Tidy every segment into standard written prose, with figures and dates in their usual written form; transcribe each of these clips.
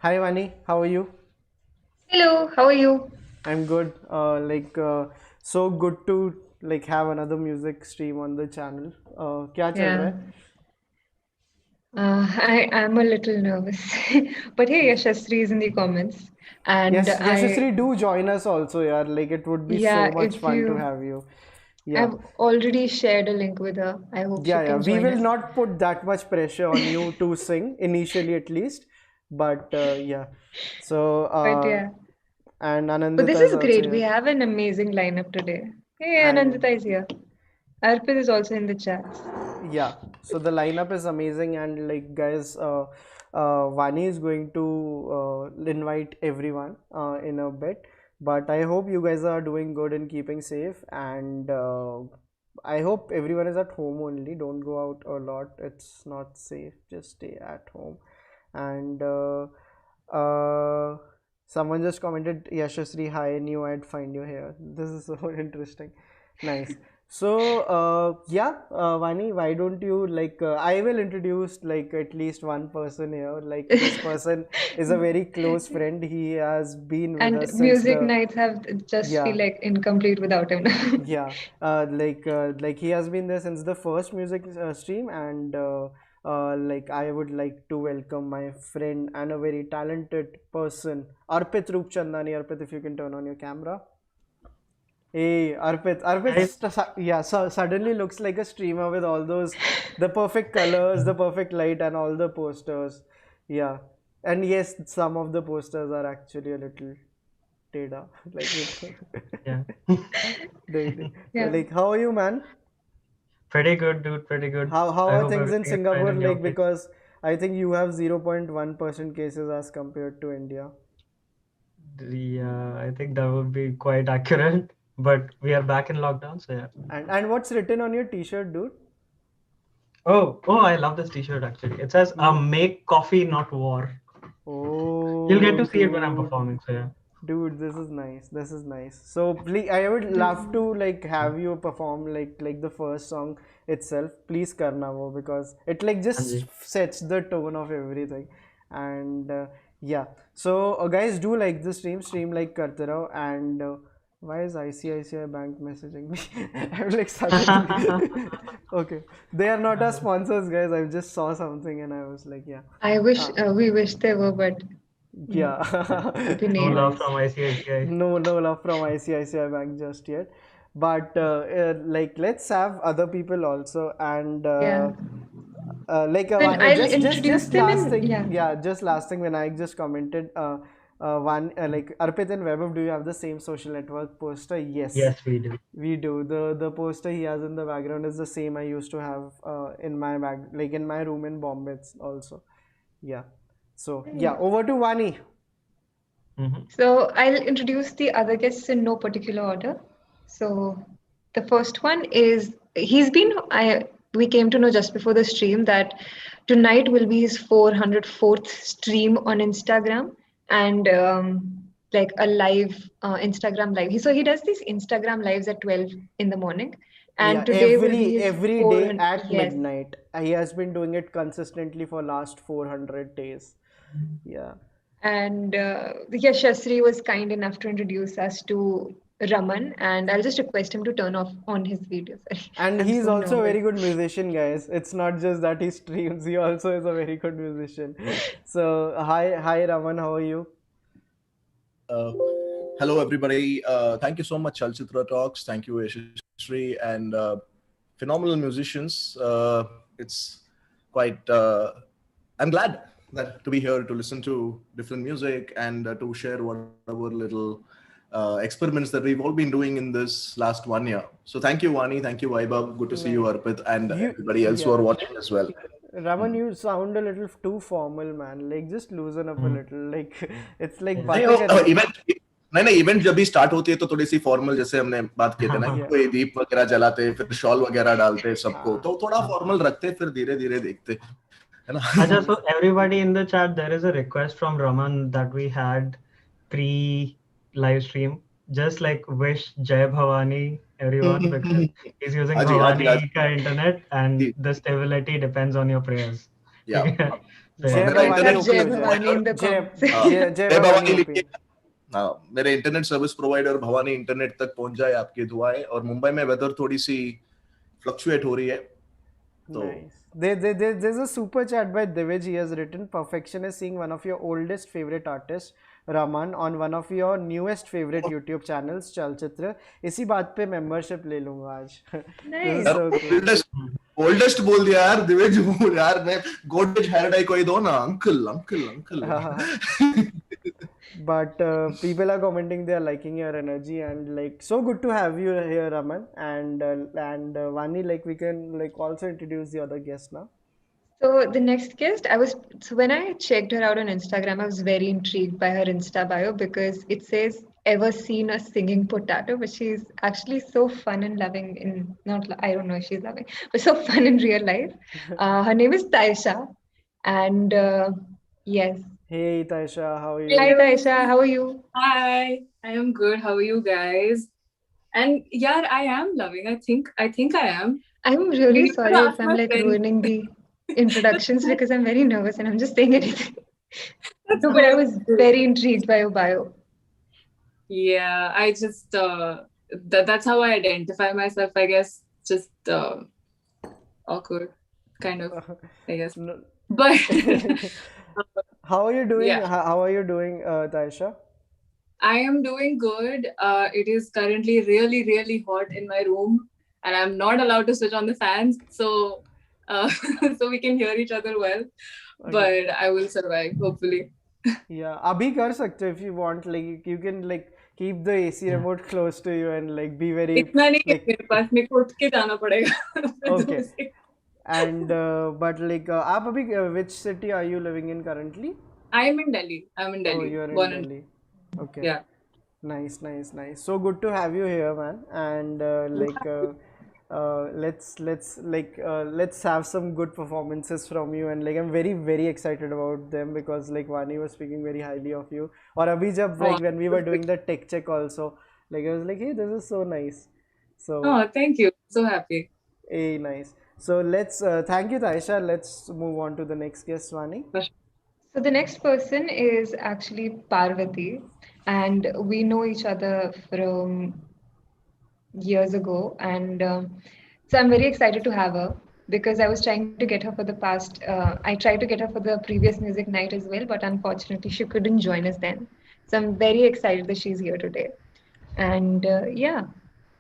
Hi Vani, how are you? Hello, how are you? I'm good. So good to have another music stream on the channel. क्या चल रहा Yeah, है? I am a little nervous. But hey, Yashasri is in the comments. And Yes, Yashasri, do join us also, yaar. Like it would be so yeah, much if fun to you, have you. Yeah, I've already shared a link with her. I hope she yeah. can We join will us. not put that much pressure on you to sing initially, at least. But yeah. So But yeah, and but this Anandita is is also great. We here. have an amazing lineup today. Hey, And Anandita is here. Arpit is also in the chats. yeah, so the lineup is amazing, and guys, Vani is going to invite everyone in a bit, but I hope you guys are doing good and keeping safe, and I hope everyone is at home only. Don't go out a lot, it's not safe, just stay at home. And uh, someone just commented, Yashasri, hi, knew I'd find you here. This is so interesting. Nice. So, Vani, why don't you I will introduce at least one person here. Like this person is a very close friend. He has been with And us since music the nights have just feel yeah like incomplete without him. yeah he has been there since the first music stream, and I would like to welcome my friend and a very talented person, Arpit Roopchandani. Arpit, if you can turn on your camera. Hey, Arpit, Hi. yeah, so suddenly looks like a streamer with all those, the perfect colors, the perfect light, and all the posters. Yeah, and yes, some of the posters are actually a little teda, like Yeah. Yeah. how are you, man? Pretty good, dude. Pretty good. How I are hope things in everything is fine Singapore? in your Like place. because I think you have 0.1% cases as compared to India. Yeah, I think that would be quite accurate. But we are back in lockdown, so yeah. And what's written on your T-shirt, dude? Oh, I love this t-shirt actually. It says, Hmm? make coffee, not war. You'll get Oh, to see it when I'm dude. performing, so yeah. Dude, this is nice. This is nice. So please, I would love Do- to have you perform the first song itself. Please karna wo, because it just Anji. sets the tone of everything. And yeah. So guys, do like the stream like karte raho. And why is ICICI Bank messaging me? I'm like suddenly. Okay, they are not our sponsors, guys. I just saw something and I was like, yeah. I wish Uh, we wish they were, but yeah. the No name. love Nice. from ICICI. No love from ICICI Bank just yet. But let's have other people also. And Yeah. Then I'll introduce just them last in. thing, Yeah. yeah, just last thing, when I just commented one Arpit and Vaibhav, do you have the same social network poster? Yes, Yes, we do. we do. The poster he has in the background is the same I used to have in my bag, like in my room in Bombay also. Yeah. So yeah, over to Vani. Hmm. So I'll introduce the other guests in no particular order. So the first one is he's been I we came to know just before the stream that tonight will be his 404th stream on Instagram, and like a live Instagram live. So he does these Instagram lives at 12 in the morning, Yeah, and today will be his every day 400. at Yes. midnight. He has been doing it consistently for last 400 days. Yeah. And Yashasri was kind enough to introduce us to Raman, and I'll just request him to turn off on his video. Sorry, And I'm he's so also a nervous. very good musician, guys. It's not just that he streams, he also is a very good musician. So, hi Raman, how are you? Uh, Hello, everybody. Thank you so much, Chalchitra Talks. Thank you, Yashasri, and phenomenal musicians. It's quite. I'm glad that to be here to listen to different music and to share whatever little experiments that we've all been doing in this last 1 year. So thank you, Wani. Thank you, Vaibhav. Good to see you, Nice. Arpit, and You, everybody else who are yeah. watching as well. Raman, you sound a little too formal, man. Like, just loosen up a Mm. little. Like, it's like Yeah. नहीं बातें वो करने की. Event नहीं नहीं event जब भी start होती है तो थोड़ी सी फॉर्मल जैसे हमने बात किए थे ना कि Yeah. कोई दीप वगैरह जलाते फिर शॉल वगैरह डालते सबको Ah, तो थोड़ा फॉर्मल रखते फिर धीरे धीरे देखते है ना Acha, nice. so everybody in the chat, there is a request from Raman that we had pre live stream. Just like wish Jai Bhavani everyone because he's using हाँ जी हाँ जी हाँ Bhavani ka internet ji and the stability depends on your prayers. या जय मेरा Let's Bhavani have internet OP Jai हो जाए. Bhavani in the जय comments. जय जय भवानी भवानी ओपी. लिखिए. हाँ, मेरे internet service provider Bhavani internet तक पहुंच जाए आपकी दुआएं. और मुंबई में वेदर थोड़ी सी फ्लक्चुएट हो रही है तो Nice. There's a super chat by Divij. He has written, "Perfection is seeing one of your oldest favorite artists, Raman, on one of your newest favorite YouTube channels, Chalchitra." इसी बात पे membership ले लूँगा आज. This is Nice. so cool. Oldest oldest बोल दिया यार. दिवेश बोल यार. मैं गोदरेज हेयर डाई कोई दो ना. Uncle uncle uncle. But people are commenting, they are liking your energy, and like so good to have you here, Raman, and Vani. Like we can like also introduce the other guest now. So the next guest, so when I checked her out on Instagram, I was very intrigued by her Insta bio because it says ever seen a singing potato, but she's actually so fun and loving in not I don't know if she's loving, but so fun in real life. Her name is Tyesha, and yes, Hey Tyesha, how are hi you? Tyesha, how are you? Hi, I am good. How are you guys? And yeah, I am loving. I think I am. I'm really You need to sorry if ask I'm my like friend. ruining the introductions because I'm very nervous and I'm just saying anything. That's No, but I good. was very intrigued by your bio. Yeah, I just that's how I identify myself, I guess. Just awkward, kind of, I guess. No. But How are you doing? yeah, How are you doing, Tyesha? I am doing good. It is currently really, really hot in my room, and I'm not allowed to switch on the fans, so so we can hear each other well. Okay. But I will survive, hopefully. Yeah, अभी कर सकते हो if you want. Like you can like keep the AC remote close to you and like be very इतना नहीं है like मेरे पास, मेरे को उठ के जाना पड़ेगा फिर okay. दूर से। And but like आप अभी which city are you living in currently? I am in Delhi. I'm in Oh, Delhi. you're in Born and Delhi. Okay. yeah. Nice, nice, nice. So good to have you here, man. And let's have some good performances from you. And like I'm very very excited about them because like Vani was speaking very highly of you. Or abhi jab Oh, like when we were doing the tech check also, like I was like, hey, this is so nice. So oh, thank you. So happy. hey, nice. So let's thank you, Taisha. Let's move on to the next guest, Vani. So the next person is actually Parvati, and we know each other from years ago, and so I'm very excited to have her because I was trying to get her for the past. I tried to get her for the previous music night as well, but unfortunately she couldn't join us then. So I'm very excited that she's here today, and yeah.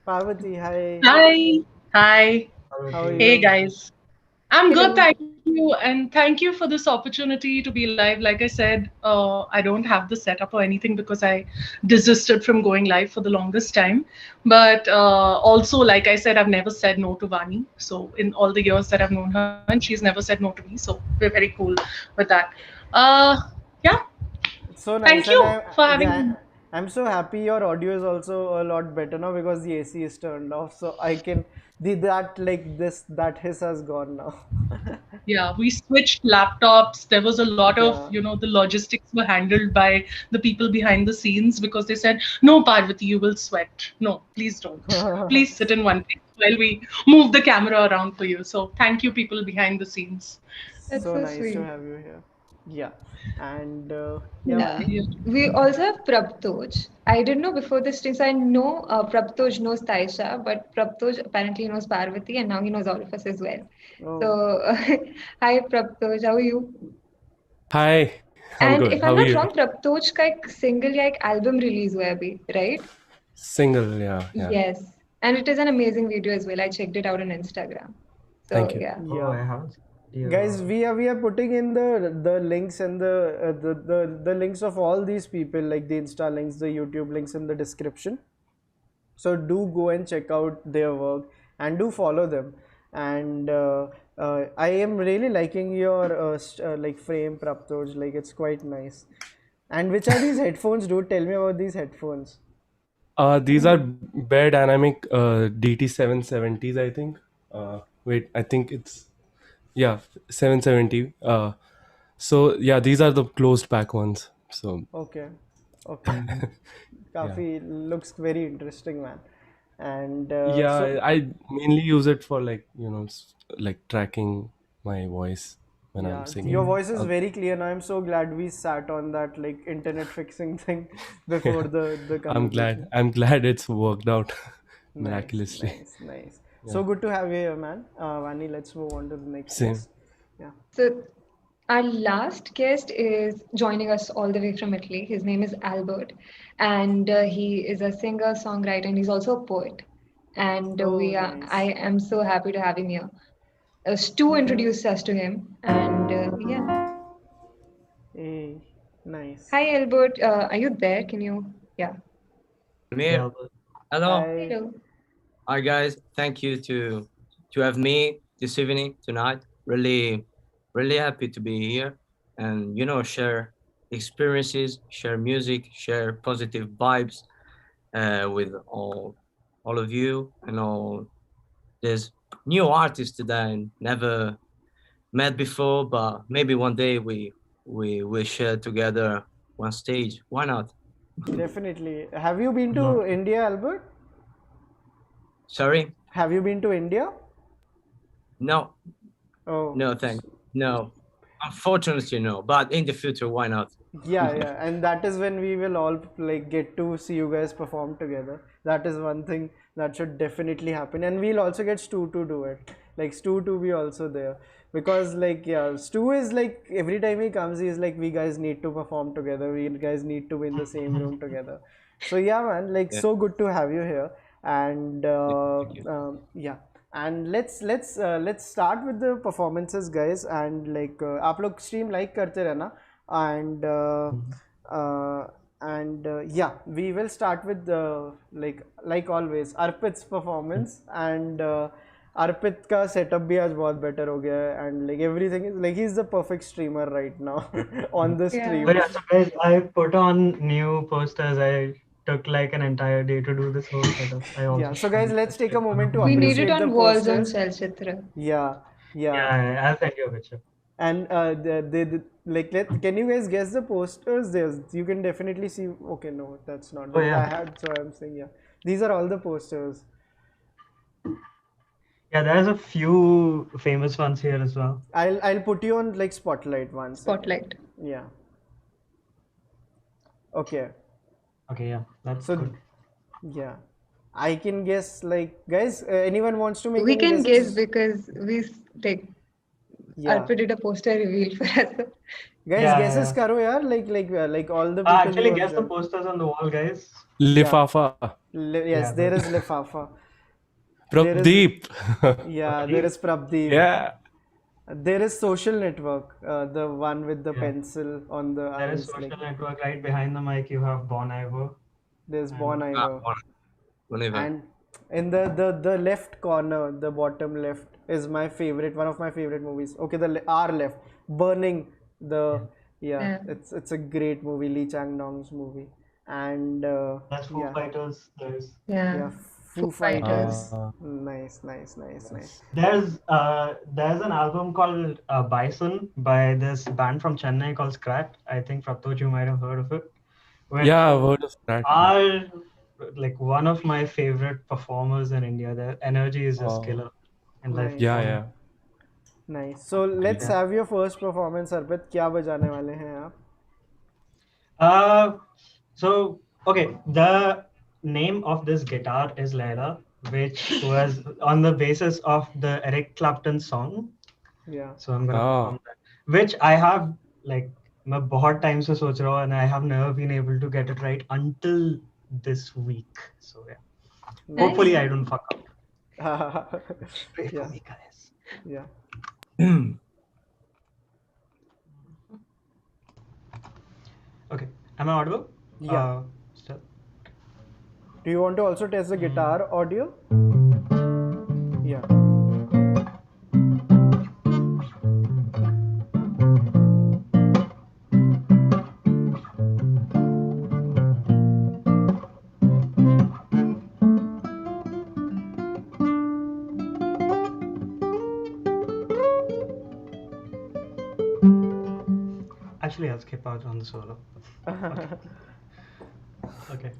Parvati, hi. Hi. Hi. How are Hey, you? guys. I'm good, Hello. thank you. And thank you for this opportunity to be live. Like I said, I don't have the setup or anything because I desisted from going live for the longest time. But also, like I said, I've never said no to Vani. So, in all the years that I've known her, and she's never said no to me. So, we're very cool with that. Yeah, So nice, thank and you for having me. I'm so happy your audio is also a lot better now because the AC is turned off, so I can that like this that hiss has gone now. Yeah, we switched laptops. There was a lot of, Yeah. the logistics were handled by the people behind the scenes because they said, no, Parvati, you will sweat. No, please don't. Please sit in one place while we move the camera around for you. So thank you, people behind the scenes. That's So so nice to sweet. have you here. Yeah, and yeah, Yeah. Vani. Yeah. We also have Prabhtoj. I didn't know before this stream, so I know Prabhtoj knows Taisha, but Prabhtoj apparently knows Parvati, and now he knows all of us as well. Oh, So, hi Prabhtoj, how are you? Hi, I'm And good. if How I'm are not you? wrong, Prabhtoj का एक single या एक album release हुआ है अभी, right? Single, yeah. Yes. And it is an amazing video as well. I checked it out on Instagram. So Thank you. yeah. Oh, I yeah. haven't. Yeah. Guys, we are putting in the links and the links of all these people, like the Insta links, the YouTube links in the description. So do go and check out their work and do follow them. And I am really liking your like frame, Prabhtoj. Like it's quite nice. And which are these headphones, dude? Tell me about these headphones. These are Bare Dynamic DT770s, I think. Wait, I think it's, yeah, 770. So yeah, these are the closed pack ones. So Okay, okay. yeah, Kafi looks very interesting, man. And yeah, so I mainly use it for like like tracking my voice. when I'm Yeah, singing. your voice is very clear, and I'm so glad we sat on that like internet fixing thing before the conversation. I'm glad it's worked out Nice, miraculously. nice, nice. Yeah. So good to have you here, man. Vani, let's move on to the next Same. guest. Yeah. So our last guest is joining us all the way from Italy. His name is Albert, and he is a singer, songwriter, and he's also a poet. And Oh, I nice. am so happy to have him here. Stu introduced us to him, and yeah. Hey, nice. Hi, Albert. Are you there? Can you? Yeah. Yeah, Mir. Hello. Hi. Hello. Hi guys. Thank you to have me this evening tonight. Really happy to be here and share experiences, share music, share positive vibes with all of you and all there's new artists that I never met before, but maybe one day we will share together one stage. Why not? Definitely. Have you been to no. India, Albert? Sorry? Have you been to India? No, Oh, no, thanks. No. Unfortunately, no. But in the future, why not? yeah, yeah. And that is when we will all like get to see you guys perform together. That is one thing that should definitely happen. And we'll also get Stu to do it. Like Stu to be also there. Because like yeah, Stu is like every time he comes, he's like, we guys need to perform together. We guys need to be in the same room together. So yeah, man, like Yeah. so good to have you here. And Thank you. yeah. And let's start with the performances, guys. And like आप लोग stream like करते रहना. And yeah, we will start with like always Arpit's performance. And Arpit का setup भी आज बहुत better हो गया है. And like everything is like he's the perfect streamer right now on the Yeah. stream. But yeah, so guys, I put on new posters. I took like an entire day to do this whole setup. I also Yeah, so guys, let's take a moment to We need appreciate it the on walls on posters. Chalchitra. Yeah, yeah. Yeah, I'll send you a picture. And can you guys guess the posters? You can definitely see. Okay, no, that's not. Oh, But yeah. I had, so I'm saying yeah. These are all the posters. Yeah, there's a few famous ones here as well. I'll put you on like spotlight one second. Spotlight. Yeah. Okay. Okay, yeah, that's So good. yeah, I can guess. Like guys, anyone wants to make We any can guess guesses? because we like Yeah. Arpit did a poster reveal for us. Guys, Yeah, guesses yeah. karo yaar. Like all the people Actually, who have guess the done. posters on the wall, guys. Lifafa. Yes, Yeah, there is that- Lifafa. There is Prabdeep. yeah, there is Prabdeep. Yeah. There is Social Network, the one with the Yeah. pencil on the There is eyes. Social Like Network right behind the mic. You have Bon Iver. there's And- Bon Iver, Whenever. and in the left corner, the bottom left is my favorite, one of my favorite movies. Okay, our left, Burning. Yeah. It's a great movie, Lee Chang Dong's movie, and That's Foo yeah, Fighters. There's yeah, Foo Foo Fighters. Fighters. Nice. there's an album called Bison by this band from Chennai called Scrat. I think Prabhtoj, you might have heard of it. Which Yeah, I've heard of that. are like one of my favorite performers in India. Their energy is just Wow. killer in live Nice. Yeah, performance. yeah. Nice. So let's Yeah. have your first performance, Arpit. क्या बजाने वाले हैं आप? So okay, the name of this guitar is Layla, which was on the basis of the Eric Clapton song. Yeah. So I'm gonna Oh. perform that, which I have like मैं बहुत time से सोच रहा हूँ and I have never been able to get it right until this week. So yeah, hopefully I don't fuck up. Pray for Yeah. me, guys. Yeah. Okay, am I audible? Yeah. Still. Do you want to also test the guitar audio? Yeah. Actually, I'll skip out on the solo. Okay.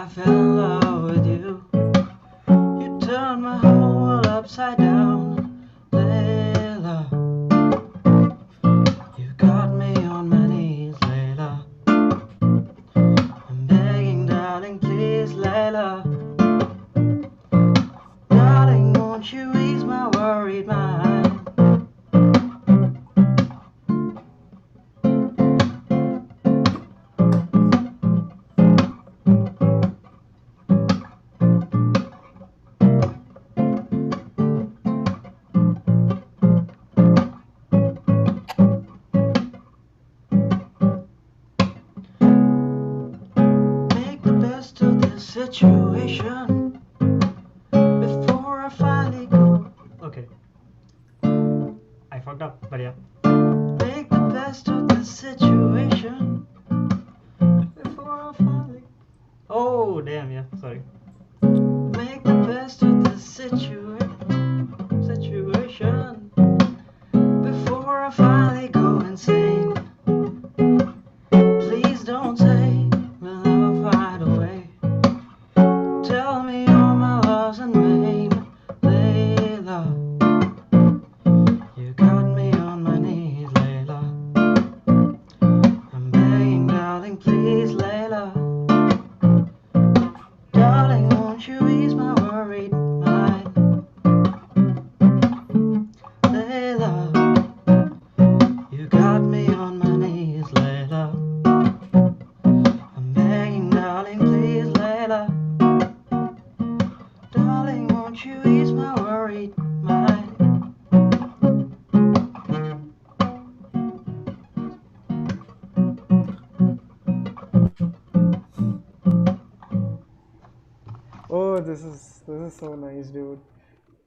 fell in love with you. You turned my whole world upside down, Layla. You got me on my knees, Layla. I'm begging, darling, please, Layla. Darling, won't you ease my worried mind? Make the best of this situation before I finally go. Okay, I fucked up, but yeah. Make the best of this situation before I finally. Oh, damn, yeah, sorry. Make the best of this situation before I finally go insane. Please don't say we'll love right away. Tell me all my love's in vain, Layla. You got me on my knees, Layla. I'm begging, darling, please, Layla. Darling, won't you ease my worried mind? Layla, you got me on my knees, Layla. I'm begging, darling, please, Layla. Darling, won't you ease my worried mind? Oh, this is so nice, dude.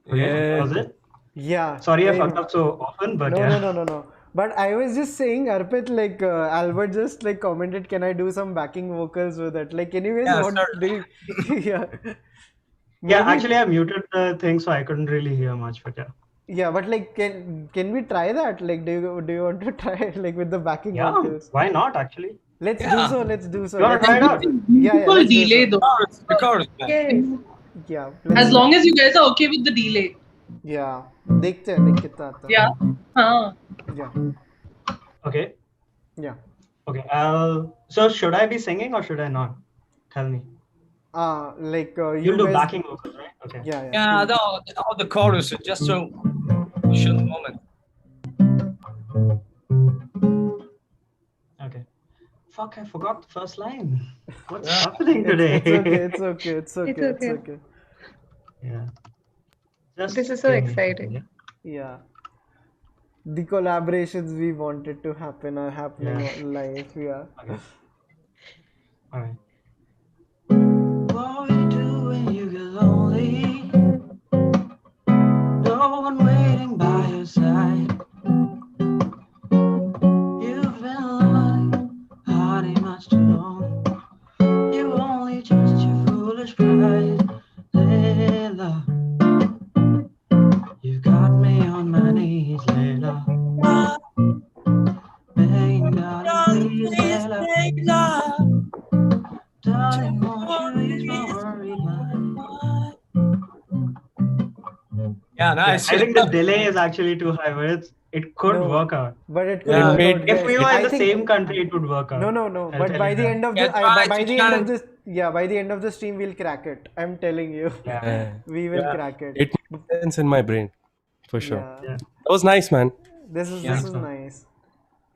Yeah. Was it? Yeah. Sorry, I very fucked much. up so often, but No, yeah. no. But I was just saying, Arpit, like Albert just like commented, can I do some backing vocals with it? Like, can you guys Yeah, want certainly. yeah. Yeah, Maybe actually, I muted the thing, so I couldn't really hear much, but yeah. yeah, but like can we try that? Like do you want to try it like with the backing Yeah, vocals? why not, actually? Let's do Yeah. so, let's do so. You wanna Let's try it do out? so. Yeah, Beautiful let's do delay so. though. The chorus, man. Yes. Yeah, As let's long as you guys are okay with the delay. yeah. देखते हैं like कितना आता है. Yeah. हाँ. Yeah. Okay. Yeah. Okay. So should I be singing or should I not? Tell me. Like You'll you do guys. backing vocals, right? Okay. Yeah. Yeah, all the chorus, just so show the moment. Okay. Fuck, I forgot the first line. What's Yeah. happening today? It's okay. It's okay. It's okay. It's It's okay. okay. Yeah. Just This is so give me a second, exciting. yeah? Yeah. The collaborations we wanted to happen are happening Yeah. live. Yeah. Okay. All right. What will you do when you get lonely? No one waiting by your side. You've been lying, hiding much too long. You only trust your foolish pride, Layla. You got me on my knees, Layla. Begging, darling, please, Layla. Darling, won't you ease my worried mind? Yeah, nice. I think the delay is actually too high, but it could No, work out. but it could Yeah. work It out. If we were in I the think same country, it would work out. no. I'll But tell by you the that. end of Yeah, the try by to the end of challenge. this by the end of the stream we'll crack it. I'm telling you, Yeah. we will Yeah. crack it. It makes sense in my brain, for sure. Yeah. Yeah. That was nice, man. This is Yeah. nice.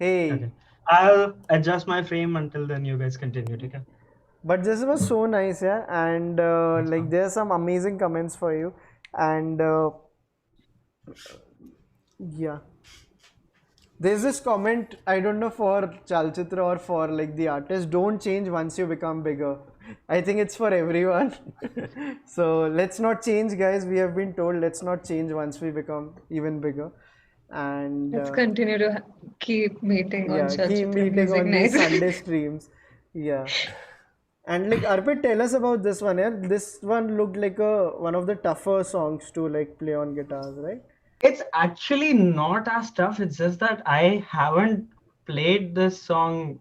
Hey, Okay. I'll adjust my frame until then you guys continue, okay? but this was so nice, yeah. And Thanks, like man. there's some amazing comments for you, and yeah. There's this comment, I don't know for Chalchitra or for like the artist, don't change once you become bigger. I think it's for everyone. So let's not change, guys. We have been told let's not change once we become even bigger. And Let's continue to keep meeting on yeah, keep Chalchitra meeting Music on these Nights. Sunday streams. Yeah. And like Arpit, tell us about this one. Yeah, this one looked like one of the tougher songs to like play on guitars, right? It's actually not as tough. It's just that I haven't played this song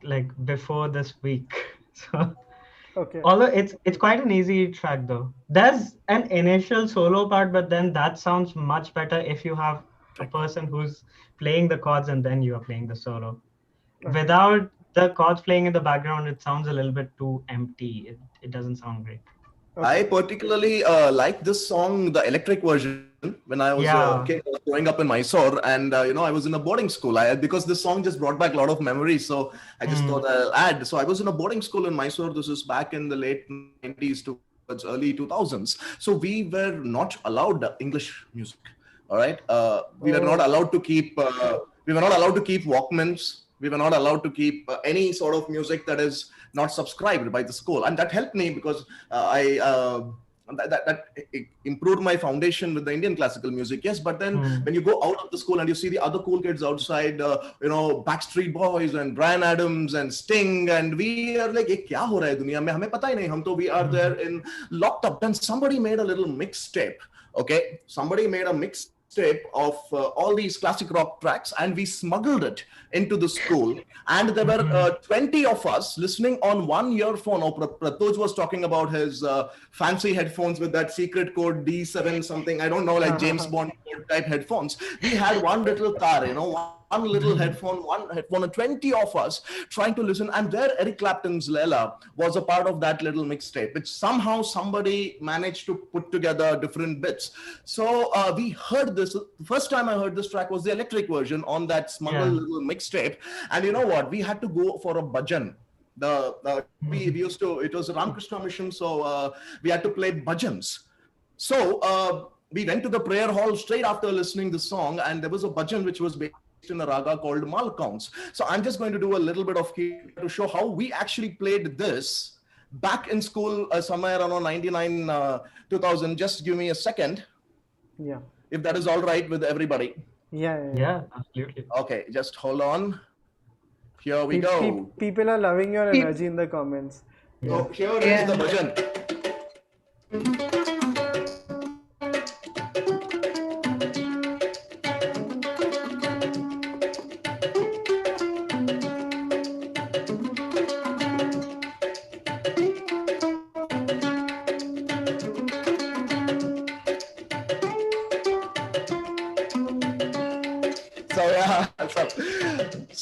like before this week. So Okay. Although it's quite an easy track though. There's an initial solo part, but then that sounds much better if you have a person who's playing the chords and then you are playing the solo. Okay. Without the chords playing in the background, it sounds a little bit too empty. It doesn't sound great. Okay. I particularly like this song, the electric version, when I was a kid. I was growing up in Mysore, and I was in a boarding school. Because this song just brought back a lot of memories, so I just thought I'll add. So I was in a boarding school in Mysore. This is back in the late 90s towards early 2000s. So we were not allowed English music. All right, we were not allowed to keep. We were not allowed to keep Walkmans. We were not allowed to keep any sort of music that is not subscribed by the school, and that helped me because that improved my foundation with the Indian classical music. Yes, but then when you go out of the school and you see the other cool kids outside, Backstreet Boys and Bryan Adams and Sting, and we are like, "Ye kya ho raha hai duniya mein? Hame pata hi nahi." We are there in locked up. Then somebody made a little mixtape. Okay, somebody made a mixtape of all these classic rock tracks, and we smuggled it into the school. And there were 20 of us listening on one earphone. Prabhtoj was talking about his fancy headphones with that secret code D7 something. I don't know, like James Bond type headphones. We had one little car, one little headphone, and 20 of us trying to listen. And there, Eric Clapton's Layla was a part of that little mixtape, which somehow somebody managed to put together different bits. So we heard this. The first time I heard this track was the electric version on that smuggled little mixtape. And you know what? We had to go for a bhajan. We used to, it was a Ramakrishna mission, so we had to play bhajans. So we went to the prayer hall straight after listening the song, and there was a bhajan which was based in a raga called Malcounts. So I'm just going to do a little bit of here to show how we actually played this back in school somewhere around 99, 2000. Just give me a second. Yeah. If that is all right with everybody. Yeah, absolutely. Okay, just hold on. Here we go. People are loving your energy in the comments. So here is the bhajan.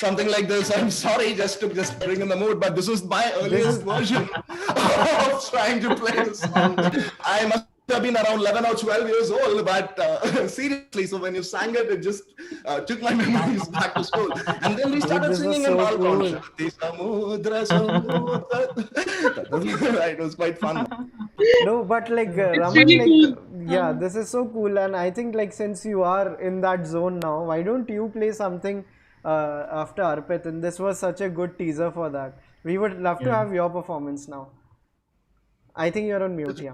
Something like this. I'm sorry, just to bring in the mood, but this is my earliest version of trying to play this song. I must have been around 11 or 12 years old, but seriously, so when you sang it, it just took my memories back to school. And then we started singing in Malcounts. It was quite fun. No, but like Raman, really like cool. yeah, this is so cool, and I think like since you are in that zone now, why don't you play something after Arpit? And this was such a good teaser for that. We would love to have your performance now. I think you're on mute. Yeah.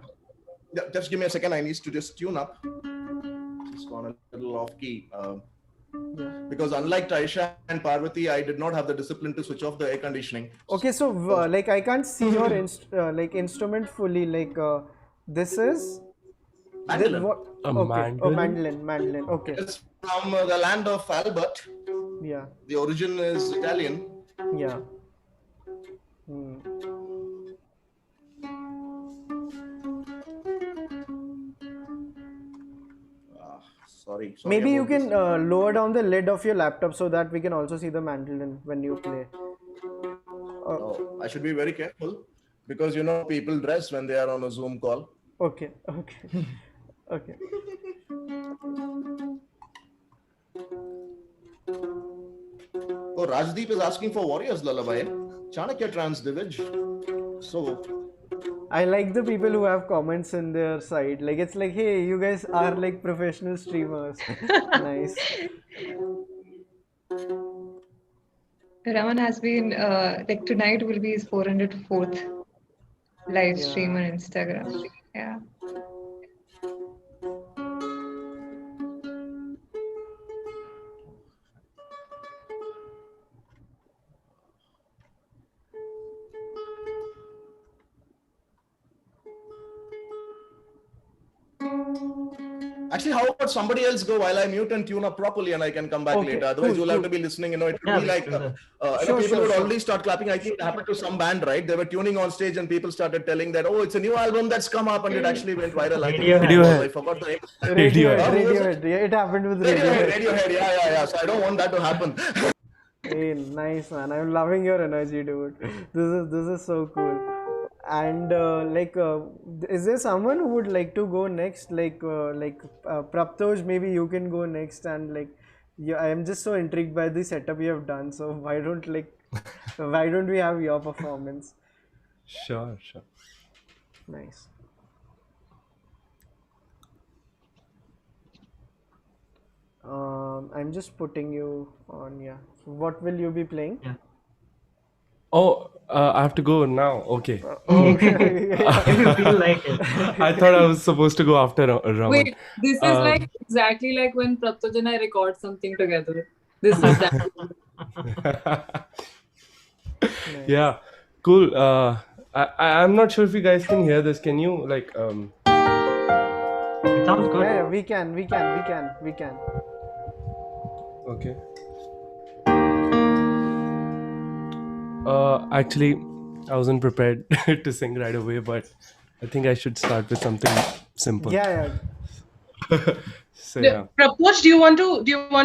Just give me a second. I need to just tune up. Just gone a little off key. Because unlike Tyesha and Parvati, I did not have the discipline to switch off the air conditioning. Okay, so like I can't see your instrument fully. Like this is mandolin. Mandolin. Okay. It's from the land of Albert. Yeah. The origin is Italian. Yeah. Sorry. Maybe you can lower down the lid of your laptop so that we can also see the mandolin when you play. I should be very careful because people dress when they are on a Zoom call. Okay. Okay. Oh, Rajdeep is asking for Warriors Lullaby. Chanakya Trans Divij. So I like the people who have comments in their side. Like it's like, hey, you guys are like professional streamers. Nice. Raman has been like tonight will be his 404th live stream on Instagram. Yeah. Actually, how about somebody else go while I mute and tune up properly, and I can come back later. Otherwise, you'll have to be listening. It could be like people would already start clapping. I think it happened to some band, right? They were tuning on stage, and people started telling that, "Oh, it's a new album that's come up," and it actually went viral. I forgot the name. Radiohead. It happened with Radiohead. Yeah. So I don't want that to happen. Hey, nice man. I'm loving your energy, dude. This is so cool. And is there someone who would like to go next? Prabhtoj, maybe you can go next. And I am just so intrigued by the setup you have done. So why don't we have your performance? Sure. Nice. I'm just putting you on. Yeah. So what will you be playing? Yeah. Oh, I have to go now. Okay. If you feel like it. I thought I was supposed to go after Raman. Wait, this is like exactly like when Prabhtoj and I record something together. This is that. Yeah, cool. I'm not sure if you guys can hear this. Can you It sounds good. Yeah, we can. Okay. Actually, I wasn't prepared to sing right away, but I think I should start with something simple. Yeah. So yeah. Prabhtoj, do you want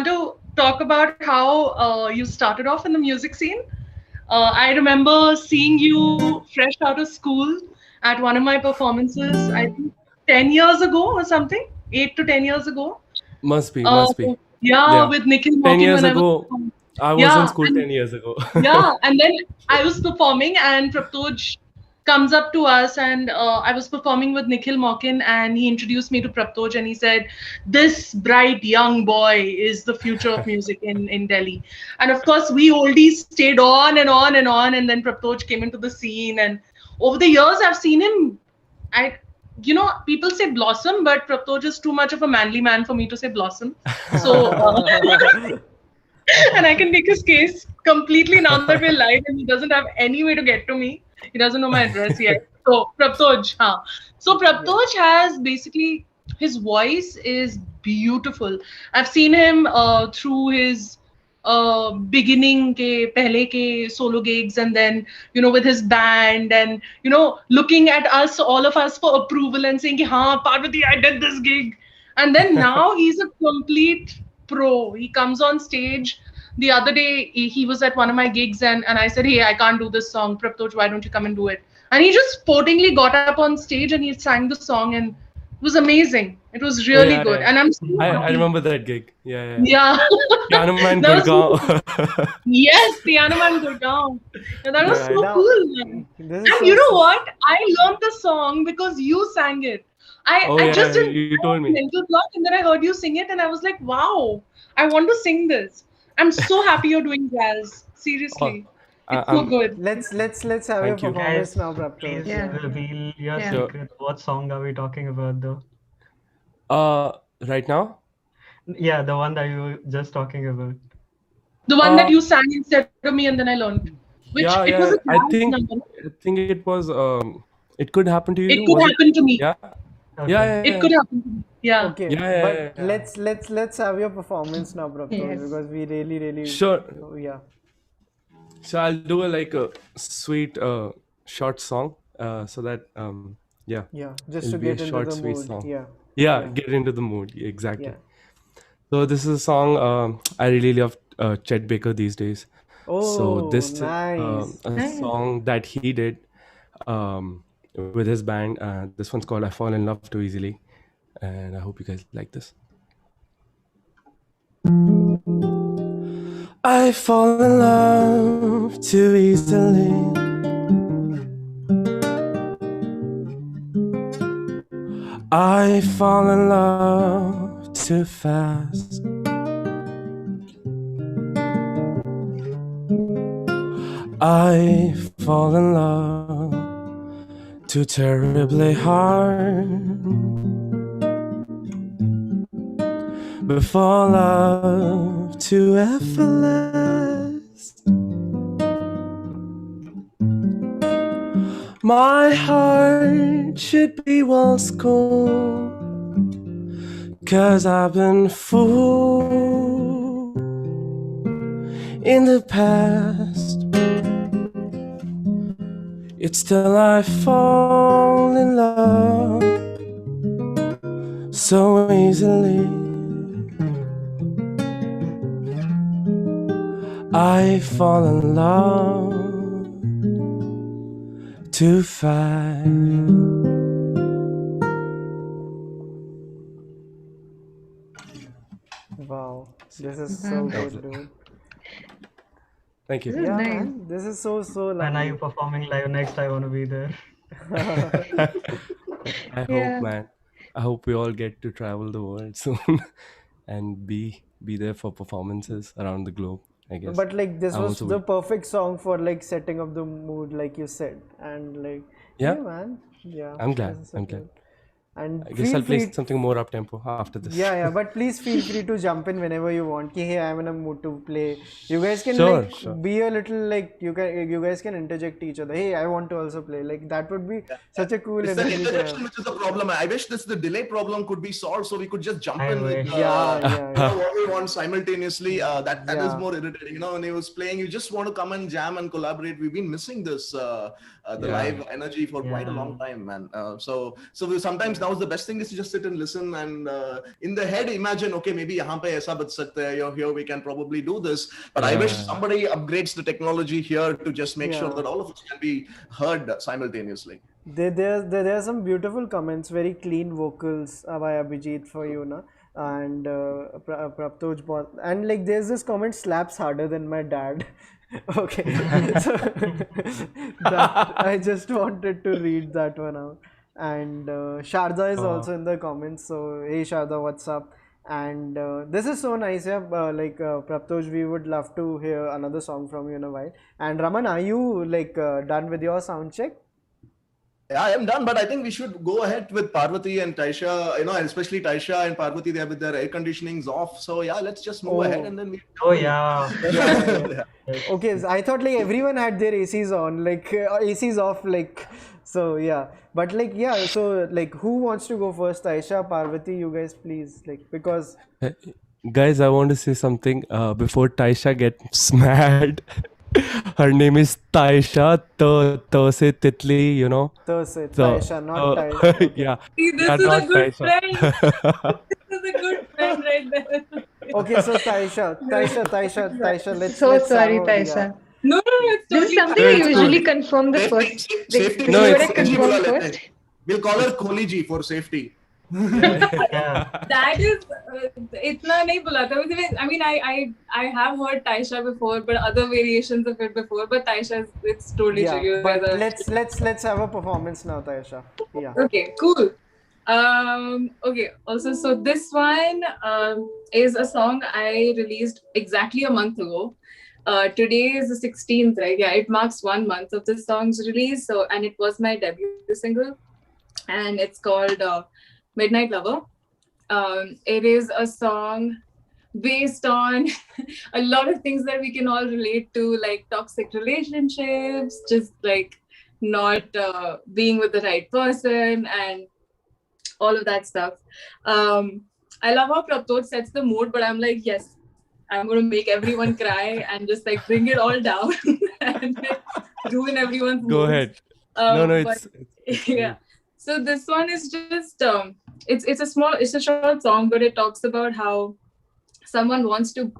to talk about how you started off in the music scene? I remember seeing you fresh out of school at one of my performances, I think 10 years ago or something, 8 to 10 years ago. Must be. Yeah, with Nikhil 10 years ago. I was in school 10 years ago. Yeah, and then I was performing and Prabhtoj comes up to us and I was performing with Nikhil Maukin and he introduced me to Prabhtoj and he said, this bright young boy is the future of music in Delhi. And of course, we oldies stayed on and on and on, and then Prabhtoj came into the scene, and over the years, I've seen him, people say blossom, but Prabhtoj is too much of a manly man for me to say blossom. So, and I can make his case completely now that we're live and he doesn't have any way to get to me. He doesn't know my address yet. So Prabhtoj, So Prabhtoj has basically, his voice is beautiful. I've seen him through his beginning ke pehle ke solo gigs, and then with his band, and looking at us, all of us, for approval and saying, "Ha, Parvati, I did this gig," and then now he's a complete pro. He comes on stage. The other day he was at one of my gigs and I said, "Hey, I can't do this song. Prabhtoj, why don't you come and do it?" And he just sportingly got up on stage and he sang the song, and it was amazing. It was really good. Yeah. And I remember that gig. Yeah. Piano Man Gurgaon. Yes, Piano Man Gurgaon. And that was so cool, man. And you know what? I learned the song because you sang it. I just didn't you told me. Mental block, and then I heard you sing it and I was like, wow, I want to sing this. I'm so happy you're doing jazz. Seriously. It's so good. Let's have your performance now, Prabhtoj. Please reveal your secret. What song are we talking about though? Right now? Yeah, the one that you were just talking about. The one that you sang instead of me and then I learned. Which it was I think it was It Could Happen to You. It Could Happen to Me. Yeah. Okay. Yeah. It could happen to me. Yeah. Okay. Yeah. Let's have your performance now, Prabhtoj, because we really sure. Yeah. So I'll do a sweet short song so that just to get into the mood. Song. Yeah, get into the mood, exactly. Yeah. So this is a song I really love Chet Baker these days. So this nice. a song that he did with his band. This one's called I Fall in Love Too Easily, and I hope you guys like this. I fall in love too easily. I fall in love too fast. I fall in love too terribly hard. Before love too effortless. My heart should be well schooled, because I've been fooled in the past. Yet still I fall in love so easily. I fall in love too fast. Wow, this is so good, dude. Thank This you. is Yeah, nice. man, this is so When are you lovely. performing live next? I want to be there. I Yeah. hope, man. I hope we all get to travel the world soon and be there for performances around the globe, I guess. But like this I was also the will. perfect song for like setting up the mood, like you said, and like Yeah, yeah, man, yeah, I'm this glad. is so I'm glad. good. And I guess feel I'll play free. something more up tempo after this. Yeah, but please feel free to jump in whenever you want. Ki, hey, I'm in a mood to play. You guys can Sure, like sure. be a little like you guys can interject each other. Hey, I want to also play. Like that would be such a cool It's the energy to have. interjection which is the problem. I wish the delay problem could be solved so we could just jump I in with wish. what we want simultaneously. That is Yeah. more irritating. When he was playing, you just want to come and jam and collaborate. We've been missing this the Yeah. live energy for quite a long time, man. So sometimes now the best thing is to just sit and listen and in the head imagine, okay, maybe yahan pe aisa bach sakta hai, here we can probably do this. But I wish somebody upgrades the technology here to just make sure Yeah. that all of us can be heard simultaneously. There are some beautiful comments, very clean vocals by Abhijit for you, na. And Prabhtoj and like there's this comment, slaps harder than my dad. Okay, so that I just wanted to read that one out. And Sharda is also in the comments. So hey Sharda, what's up? And this is so nice, yeah. Prabhtoj, we would love to hear another song from you in a while. And Raman, are you like done with your sound check? Yeah, I am done, but I think we should go ahead with Parvati and Tyesha, and especially Tyesha and Parvati, they have with their air conditionings off. So yeah, let's just move ahead and then we. Oh yeah. Okay, so I thought like everyone had their ACs on, like ACs off, like so yeah. But like yeah, so like who wants to go first? Tyesha, Parvati, you guys please, like because Guys, I want to say something before Tyesha gets mad. Her name is Tyesha, se titli, Tyesha, not Tyesha. Okay. Yeah. See, this Yeah, is a not good Tyesha. friend. This is a good friend right there. Okay, so Tyesha, let's So let's sorry, have a, Tyesha. yeah. No, it's This is totally something No, I it's usually cool. confirm the Safety, first. safety, No, You it's- gotta confirm first. We'll call her Kohli ji for safety. Yeah. That is itna nahi bula tha. I mean, I have heard Tyesha before, but other variations of it before. But Tyesha, it's totally Yeah, true. You but guys are- let's have a performance now, Tyesha. Yeah. Okay, cool. Okay. Also, so this one is a song I released exactly a month ago. Today is the 16th, right? Yeah, it marks 1 month of this song's release. So, and it was my debut single, and it's called Midnight Lover. It is a song based on a lot of things that we can all relate to, like toxic relationships, just like not being with the right person, and all of that stuff. I love how Prabhtoj sets the mood, but I'm like, yes, I'm going to make everyone cry and just like bring it all down and like, ruin everyone's Go moods. ahead. No, But it's yeah. great. So this one is just it's a short song, but it talks about how someone wants to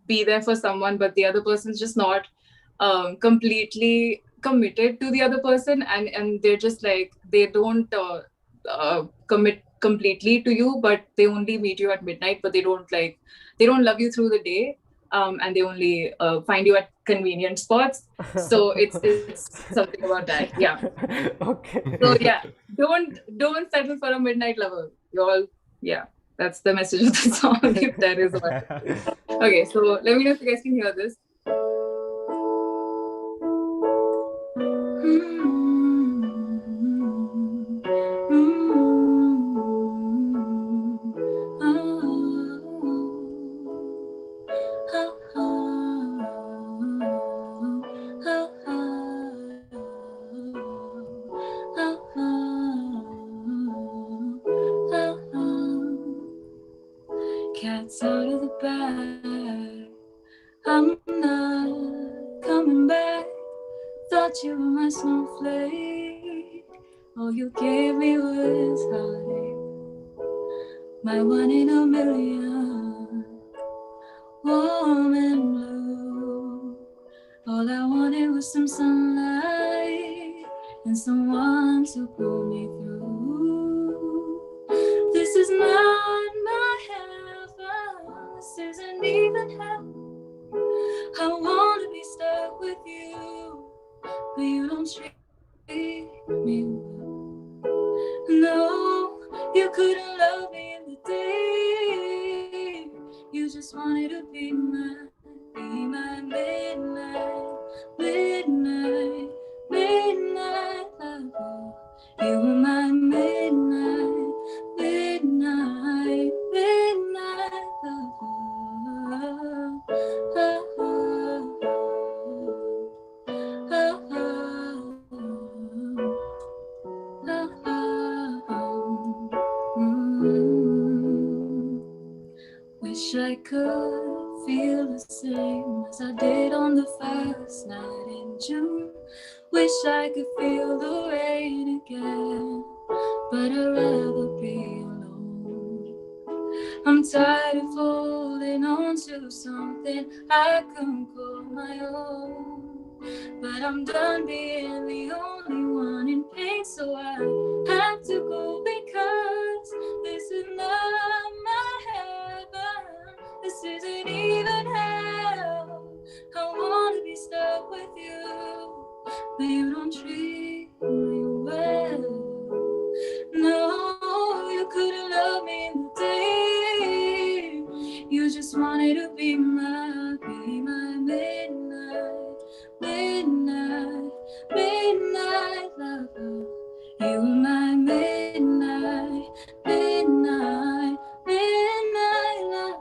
be there for someone, but the other person's just not completely committed to the other person, and they're just like they don't commit completely to you, but they only meet you at midnight, but they don't love you through the day, and they only find you at convenient spots. So it's something about that. Yeah. Okay. So yeah, don't settle for a midnight lover. You all, yeah, that's the message of the song, if there is one. Okay, so let me know if you guys can hear this. it's out of the bag. I'm not coming back. Thought you were my snowflake. All you gave me was hype. My one in a million. Warm and blue. All I wanted was some sunlight and someone to pull me through. This is not my heaven. This isn't even hell. I wanna be stuck with you, but you don't treat me well. No, you couldn't love me in the day. You just wanted to be my midnight, midnight, midnight lover. You were my midnight, midnight, midnight lover. Wish I could feel the same as I did on the first night in June. Wish I could feel the rain again, but I'd rather be alone. I'm tired of holding on to something I couldn't call my own. But I'm done being the only one in pain, so I have to go because this is not my heaven. This isn't even hell. I wanna be stuck with you, but you don't treat me well. No, you couldn't love me in the day. You just wanted to be my midnight, midnight, midnight lover. You were my midnight, midnight, midnight lover.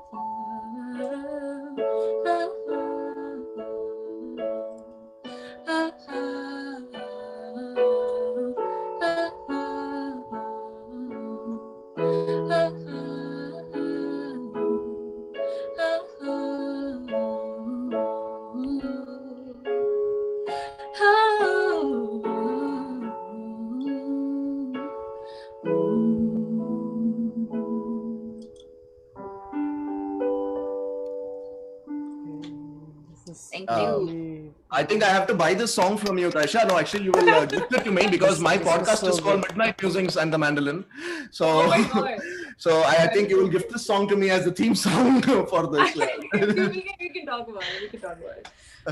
Thank you. I think I have to buy this song from you, Tyesha. No, actually, you will gift it to me because my podcast is called Midnight Musings and the Mandolin. So, Oh my God. So I think you will gift this song to me as the theme song for this. we can talk about it.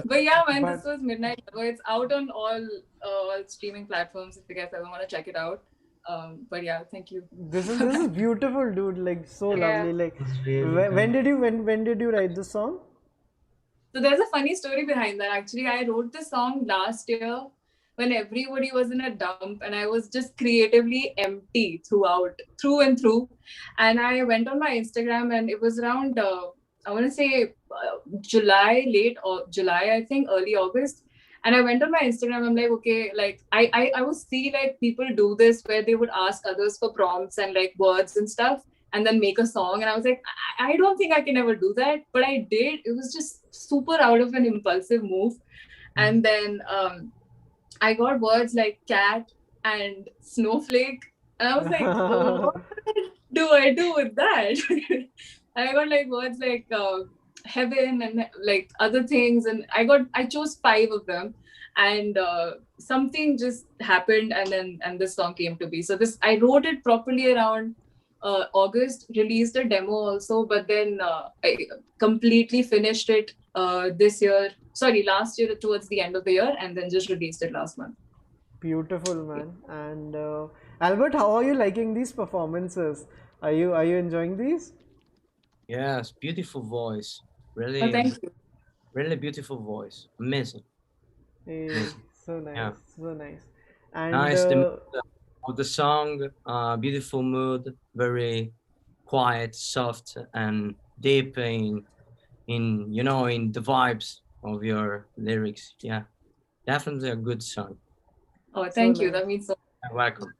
But yeah, man, this was Midnight Lover. It's out on all streaming platforms if you guys ever want to check it out. But yeah, thank you. This is beautiful, dude. Like so lovely. Like really when did you write this song? So there's a funny story behind that. Actually, I wrote this song last year when everybody was in a dump and I was just creatively empty through and through. And I went on my Instagram and it was around, I want to say July, I think, early August. And I went on my Instagram. I'm like, okay, like I would see like people do this where they would ask others for prompts and like words and stuff and then make a song. And I was like, I don't think I can ever do that. But I did. It was just super out of an impulsive move. And then I got words like cat and snowflake. And I was like, what do I do with that? And I got like words like heaven and like other things. And I chose 5 of them. And something just happened and this song came to be. So I wrote it properly around August, released a demo also, but then I completely finished it last year towards the end of the year, and then just released it last month. Beautiful, man. And Albert, how are you liking these performances? Are you enjoying these? Yes, beautiful voice. Really, Oh, thank you. really beautiful voice. Amazing. Hey, so nice, Yeah. so nice. And Nice the mood of the song, beautiful mood, very quiet, soft, and deep in the vibes of your lyrics. Yeah, definitely a good song. Oh, thank So you. nice. That means so. You're welcome.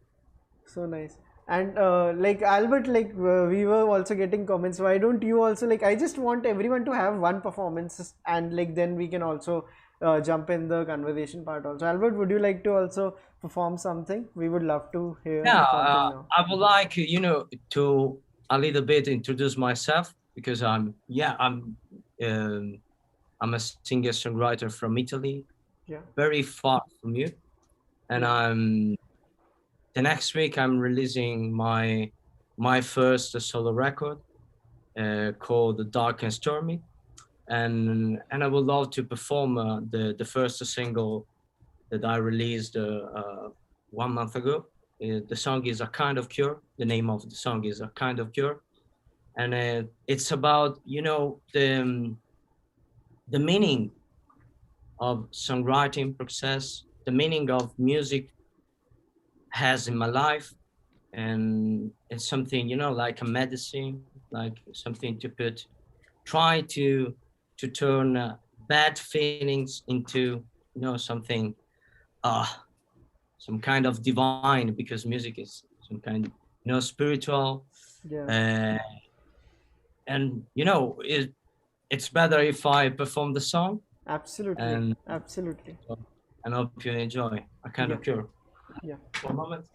So nice. And like Albert, like we were also getting comments. Why don't you also like? I just want everyone to have one performance, and like then we can also jump in the conversation part also. Albert, would you like to also perform something? We would love to hear Yeah, something now. I would like to a little bit introduce myself because I'm a singer songwriter from Italy, Yeah. very far from you, and the next week I'm releasing my first solo record called The Dark and Stormy, and I would love to perform the first single that I released 1 month ago. The song is A Kind of Cure. The name of the song is A Kind of Cure, and it's about the meaning of songwriting process, the meaning of music has in my life, and it's something like a medicine, like something to try to turn bad feelings into something uh some kind of divine, because music is some kind spiritual, Yeah. and it's better if I perform the song, Absolutely. and Absolutely. I hope you enjoy A Kind Yeah. of Cure. Yeah. One moment.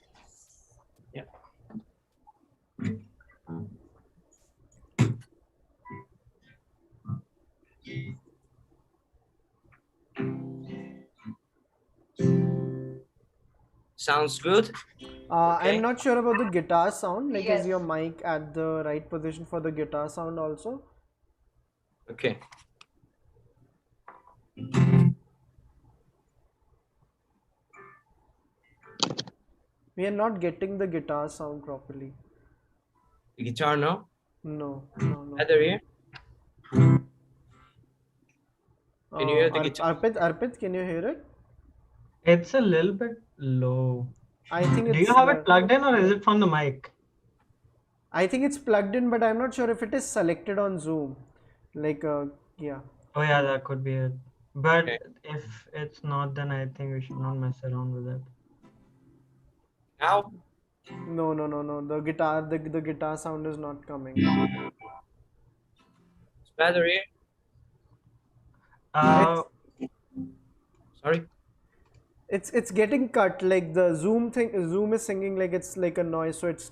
Yeah. Sounds good. I'm Okay. not sure about the guitar sound. Like, is Yes. your mic at the right position for the guitar sound also? Okay. We are not getting the guitar sound properly. The guitar, no? No, no, no. Better here? Can you hear the guitar? Arpit, can you hear it? It's a little bit low. I think Do you it's have it plugged in or is it from the mic? I think it's plugged in, but I'm not sure if it is selected on Zoom. Like, yeah. Oh yeah, that could be it. But Okay. if it's not, then I think we should not mess around with it. Now? No, no, no, no. The guitar sound is not coming. It's better here? Sorry? It's getting cut. Like the Zoom is singing like it's like a noise, so it's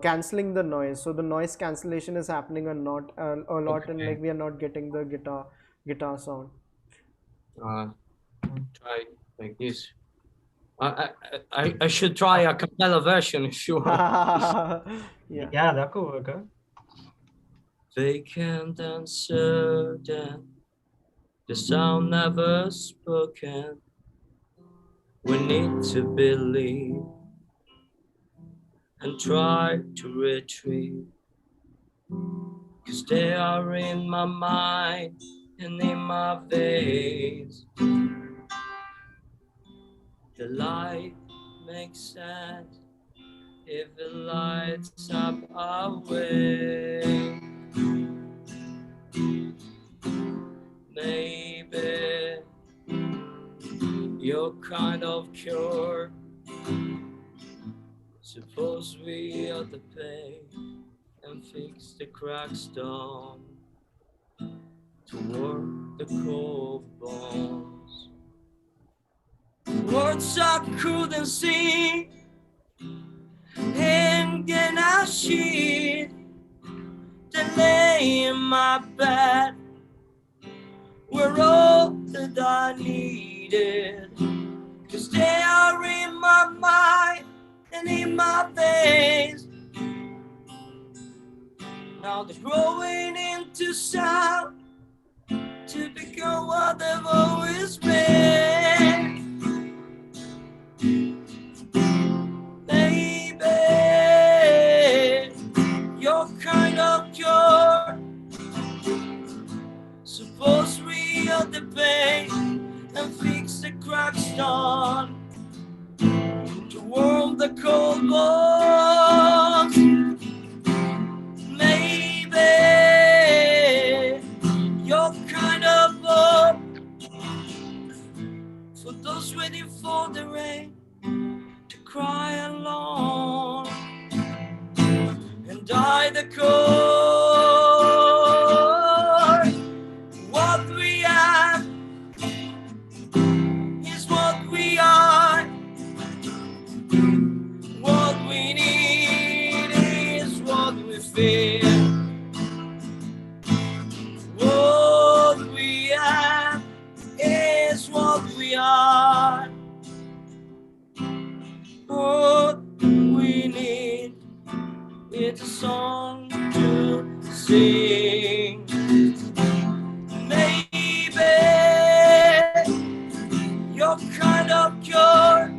canceling the noise. So the noise cancellation is happening a lot, and Okay. like we are not getting the guitar sound. Try like this. I should try a cappella version if you want. Yeah. Yeah, that could work. Huh? Vacant and certain, the sound never spoken. We need to believe and try to retrieve, 'cause they are in my mind and in my veins. The light makes sense if it lights up our way. Maybe your kind of cure. Suppose we are the pain and fix the cracks down toward the cold bones. Words I couldn't see, hanging a sheet that lay in my bed were all that I needed, 'cause they are in my mind and in my veins. Now they're growing into sound to become what they've always been. Baby, you're kind of cure. Suppose we are the pain and fix the cracks done to warm the cold bones. Maybe you're kind of hope for those waiting for the rain to cry alone. chord. What we have is what we are. What we need is what we feel. What we have is what we are. What we need is a song to sing. Maybe you're kind of pure.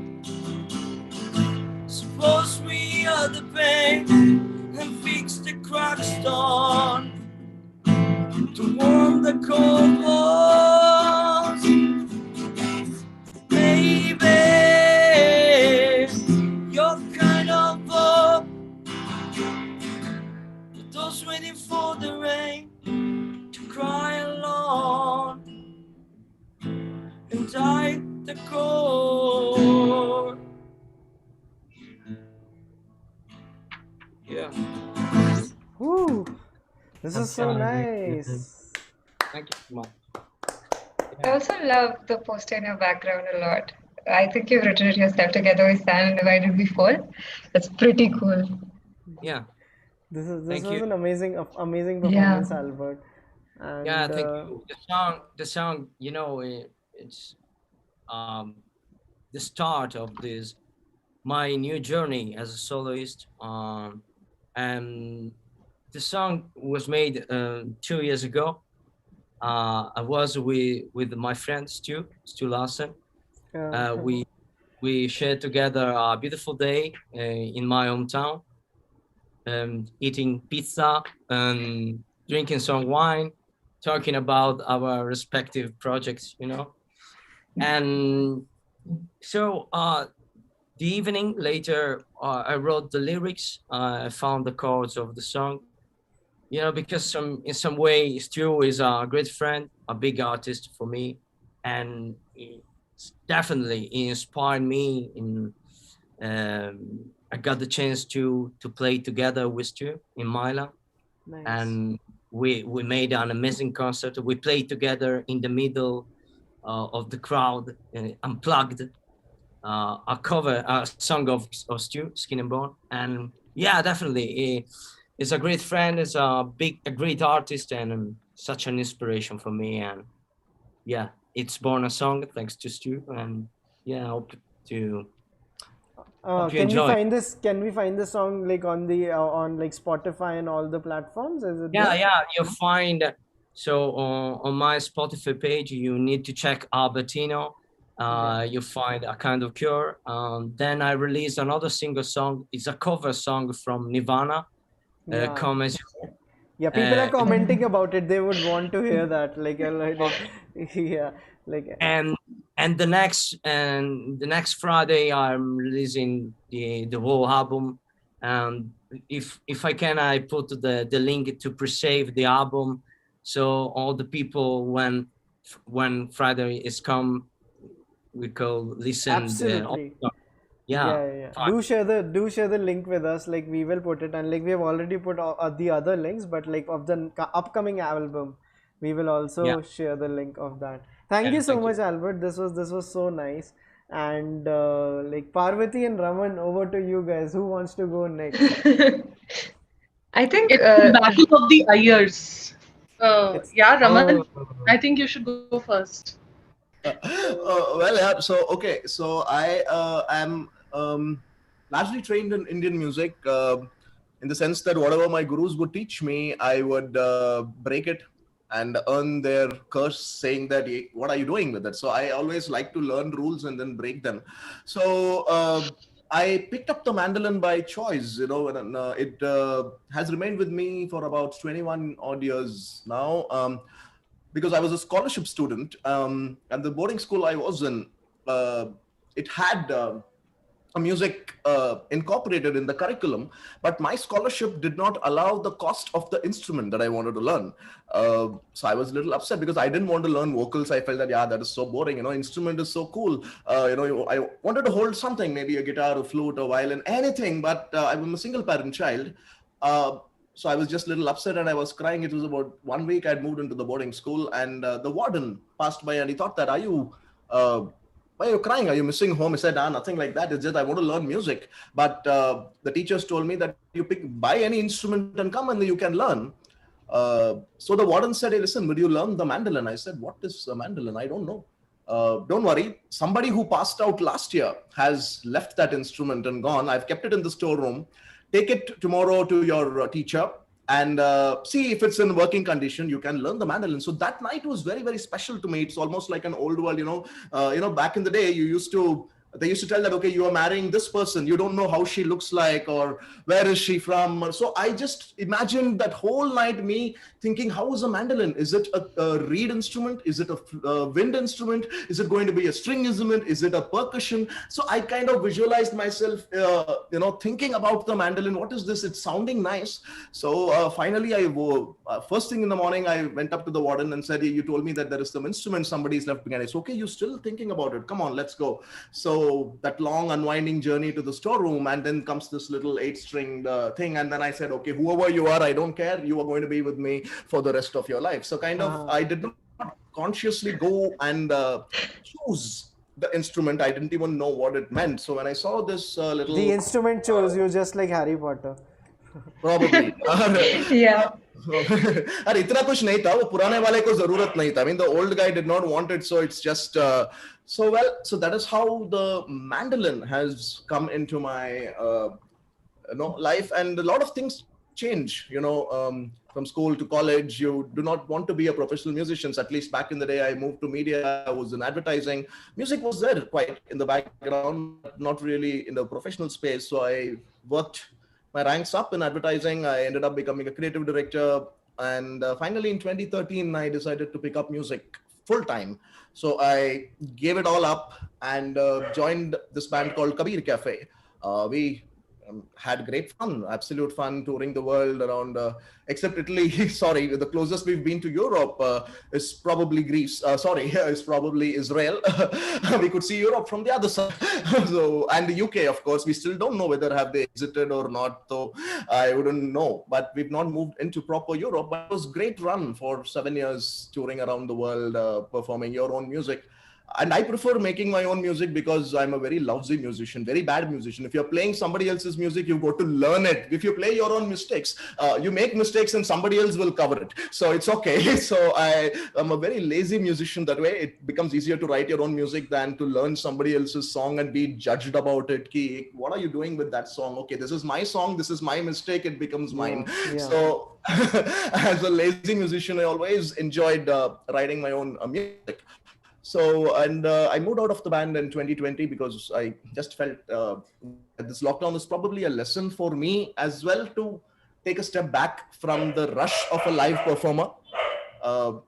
Suppose we are the paint and fix the cracks done to warm the cold walls. Maybe you're kind of up, those waiting for the rain to cry alone and die the cold. Yeah. Woo! This is That's so kinda nice. Thank you so much. I also love the poster in your background a lot. I think you've written it yourself together with Stan and Why Did We Fall? That's pretty cool. Yeah. This Thank was you. an amazing Yeah. performance, Albert. Yeah, And thank you. The song, you know, it's the start of this my new journey as a soloist. And the song was made 2 years ago. I was with my friend Stu Larsen. We shared together a beautiful day in my hometown, eating pizza and drinking some wine, talking about our respective projects, you know. And so the evening later, I wrote the lyrics. I found the chords of the song, you know, because in some way Stu is a great friend, a big artist for me, and definitely he inspired me in. I got the chance to play together with Stu in Milan, nice. and we made an amazing concert. We played together in the middle of the crowd, unplugged, a song of Stu, Skin and Bone, and yeah, definitely, he's a great friend. He's a great artist, and such an inspiration for me. And yeah, it's born a song thanks to Stu, and yeah, I hope you Can we enjoy. find this? Can we find this song like on the on like Spotify and all the platforms? Is it there? Yeah, you'll find. So on my Spotify page, you need to check Albertino. You find A Kind of Cure. Then I released another single song. It's a cover song from Nirvana. Yeah. Come As You Are. Yeah, people are commenting about it. They would want to hear that. Like yeah, like. And the next Friday, I'm releasing the whole album. And if I can, I put the link to pre-save the album, so all the people when Friday is come, we can listen. Absolutely. Yeah. Do share the link with us. Like we will put it, and like we have already put the other links, but like of the upcoming album, we will also share the link of that. Thank you so much, Albert. This was so nice. And like Parvati and Raman, over to you guys. Who wants to go next? I think it's the battle of the Ayers. Yeah, Raman, I think you should go first. Well, yeah. So okay. So I am largely trained in Indian music, in the sense that whatever my gurus would teach me, I would break it and earn their curse, saying that, what are you doing with it? So I always like to learn rules and then break them. So I picked up the mandolin by choice, you know, and it has remained with me for about 21 odd years now. Because I was a scholarship student, and the boarding school I was in, it had a music incorporated in the curriculum, but my scholarship did not allow the cost of the instrument that I wanted to learn. So I was a little upset because I didn't want to learn vocals. I felt that, that is so boring. You know, instrument is so cool. I wanted to hold something, maybe a guitar, a flute, a violin, anything, but I'm a single parent child. So I was just a little upset and I was crying. It was about 1 week. I'd moved into the boarding school, and the warden passed by and he thought that, why are you crying? Are you missing home? He said, nothing like that. It's just I want to learn music. But the teachers told me that you buy any instrument and come and you can learn. So the warden said, hey, listen, would you learn the mandolin? I said, what is a mandolin? I don't know. Don't worry. Somebody who passed out last year has left that instrument and gone. I've kept it in the storeroom. Take it tomorrow to your teacher and see if it's in working condition. You can learn the mandolin. So that night was very, very special to me. It's almost like an old world, back in the day, they used to tell that, okay, you are marrying this person. You don't know how she looks like or where is she from. So I just imagined that whole night me thinking, how is a mandolin? Is it a reed instrument? Is it a wind instrument? Is it going to be a string instrument? Is it a percussion? So I kind of visualized myself, thinking about the mandolin. What is this? It's sounding nice. So finally, first thing in the morning, I went up to the warden and said, you told me that there is some instrument somebody's left behind. It's okay. You're still thinking about it. Come on, let's go. So that long unwinding journey to the storeroom, and then comes this little 8-stringed thing. And then I said, okay, whoever you are, I don't care. You are going to be with me for the rest of your life. So kind of, I did not consciously go and choose the instrument. I didn't even know what it meant. So when I saw this little... The instrument chose you, just like Harry Potter. Probably. Yeah. अरे इतना कुछ नहीं था, वो पुराने वाले को जरूरत नहीं था. I mean, the old guy did not want it, so it's just so that is how the mandolin has come into my life. And a lot of things change, from school to college. You do not want to be a professional musician. At least back in the day, I moved to media. I was in advertising. Music was there quite in the background, not really in the professional space. So I worked my ranks up in advertising. I ended up becoming a creative director. And finally, in 2013, I decided to pick up music full time. So I gave it all up and joined this band called Kabir Cafe. We had great fun, absolute fun, touring the world around, except Italy. Sorry, the closest we've been to Europe is probably Greece. Is probably Israel. We could see Europe from the other side. And the UK, of course, we still don't know whether have they exited or not. So I wouldn't know. But we've not moved into proper Europe. But it was a great run for 7 years, touring around the world, performing your own music. And I prefer making my own music because I'm a very lousy musician, very bad musician. If you're playing somebody else's music, you've got to learn it. If you play your own mistakes, you make mistakes and somebody else will cover it. So it's okay. So I'm a very lazy musician that way. It becomes easier to write your own music than to learn somebody else's song and be judged about it. Ki, what are you doing with that song? Okay, this is my song. This is my mistake. It becomes mine. Yeah. So as a lazy musician, I always enjoyed writing my own music. So, and I moved out of the band in 2020 because I just felt that this lockdown is probably a lesson for me as well to take a step back from the rush of a live performer.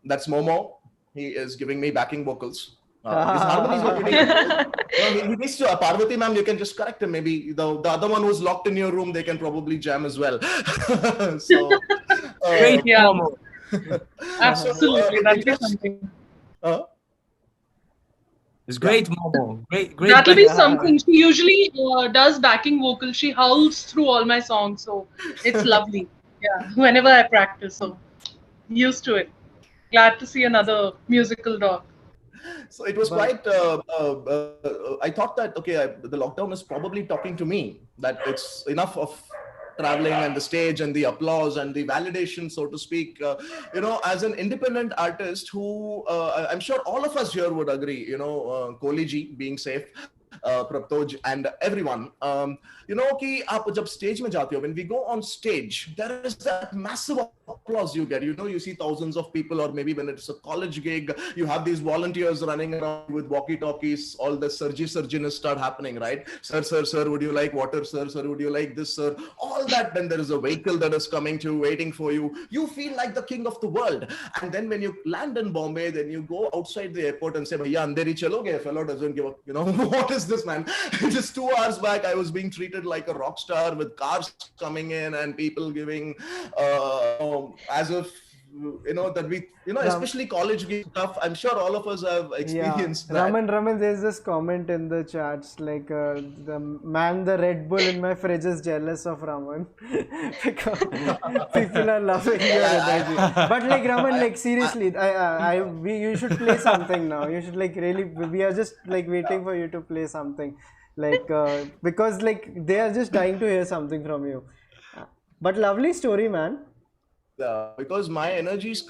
That's Momo. He is giving me backing vocals. His harmonies are pretty he needs to, Parvati ma'am, you can just correct him. Maybe the other one who's locked in your room, they can probably jam as well. So, great, yeah. Absolutely, that's something. It's great, Momo. Great. That'll be something. She usually does backing vocals. She howls through all my songs, so it's lovely. Yeah, whenever I practice, so used to it. Glad to see another musical dog. So it was quite. I thought that the lockdown is probably talking to me. That it's enough of traveling and the stage and the applause and the validation, so to speak. As an independent artist who I'm sure all of us here would agree, Kohli ji being safe, Prabhtoj and everyone, कि आप जब stage में जाते हो, when we go on stage, there is that massive applause you get. You see thousands of people, or maybe when it's a college gig, you have these volunteers running around with walkie-talkies. All the surgeons start happening, right? Sir, would you like water? Sir, would you like this, sir? All that. Then there is a vehicle that is coming to waiting for you. You feel like the king of the world. And then when you land in Bombay, then you go outside the airport and say, "Bhaiya, andar hi chaloge?" A fellow doesn't give up. What is this, man? Just 2 hours back, I was being treated like a rock star with cars coming in and people giving as if that we, especially college stuff. I'm sure all of us have experienced that. Raman, there's this comment in the chats like the man, the Red Bull in my fridge is jealous of Raman because people are loving your energy. But like Raman, like seriously, you should play something now. You should like really. We are just like waiting for you to play something, like because like they are just dying to hear something from you. But lovely story, man. Because my energies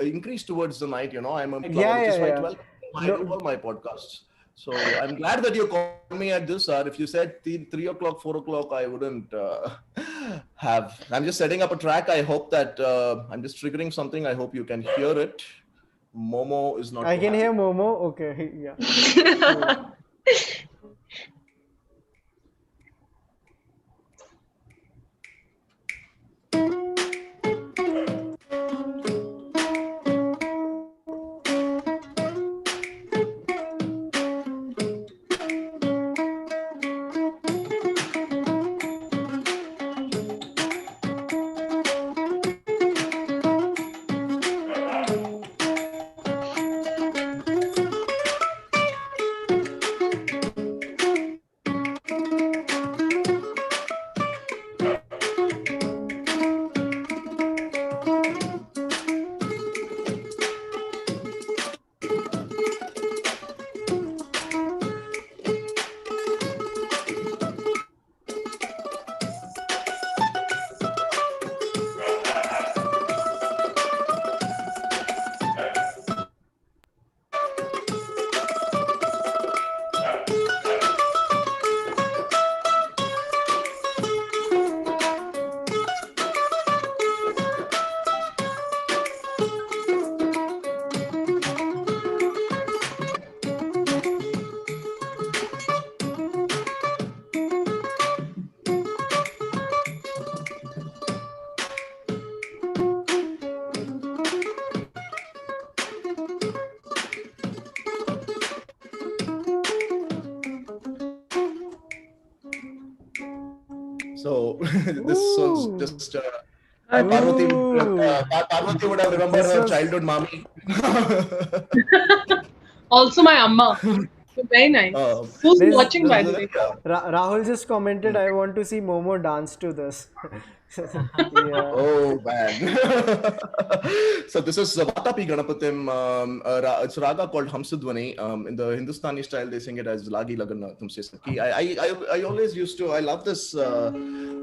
increase towards the night, I'm a which is why 12 I do all my podcasts. So I'm glad that you called me at this hour. If you said 3 o'clock, 4 o'clock, I wouldn't have. I'm just setting up a track. I hope that I'm just triggering something. I hope you can hear it. Momo is not. I can hear Momo. Okay, yeah. So this was just Parvati would have remembered her childhood mommy. Also my amma. Very nice. Who's watching, by the way? Rahul just commented, I want to see Momo dance to this. Yeah. Oh man. So this is Vatapi Ganapatim. It's a raga called Hamsadwani. In the Hindustani style, they sing it as Lagi Lagana Tumse Saki. I always used to. I love this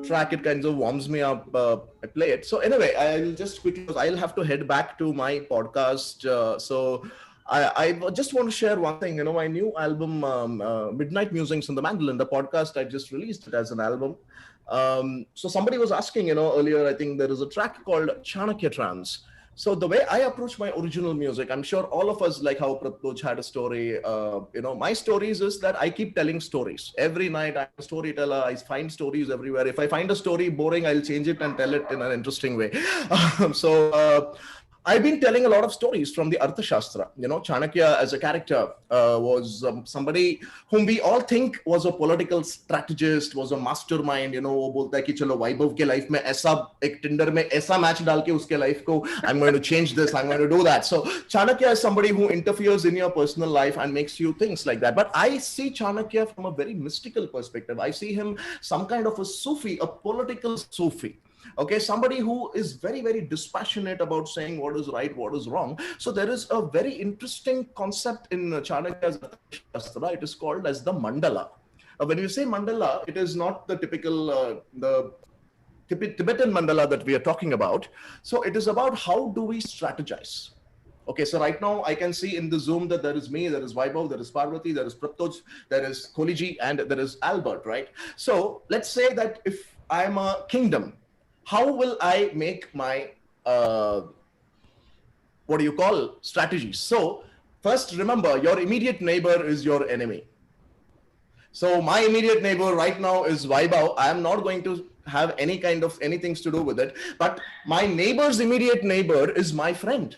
track. It kind of warms me up. I play it. So anyway, I'll just quickly. I'll have to head back to my podcast. So I just want to share one thing. My new album, Midnight Musings in the Mandolin, the podcast, I just released it as an album. So somebody was asking, earlier, I think there is a track called Chalchitra Talks. So the way I approach my original music, I'm sure all of us, like how Prabhtoj had a story, my stories is that I keep telling stories. Every night I'm a storyteller. I find stories everywhere. If I find a story boring, I'll change it and tell it in an interesting way. I've been telling a lot of stories from the Arthashastra. Chanakya as a character was somebody whom we all think was a political strategist, was a mastermind. वो बोलता है कि चलो vaibhav के life में ऐसा एक Tinder में ऐसा match डाल के उसके life को I'm going to change this, I'm going to do that. So Chanakya is somebody who interferes in your personal life and makes you things like that. But I see Chanakya from a very mystical perspective. I see him some kind of a Sufi, a political Sufi. Okay, somebody who is very, very dispassionate about saying what is right, what is wrong. So there is a very interesting concept in Chanakya's Shastra. It is called as the mandala. When you say mandala, it is not the typical, the Tibetan mandala that we are talking about. So it is about how do we strategize. Okay, so right now I can see in the Zoom that there is me, there is Vaibhav, there is Parvati, there is Prabhtoj, there is Kohli and there is Albert, right? So let's say that if I'm a kingdom, how will I make my, strategies? So first, remember, your immediate neighbor is your enemy. So my immediate neighbor right now is Vaibhav. I am not going to have anything to do with it. But my neighbor's immediate neighbor is my friend.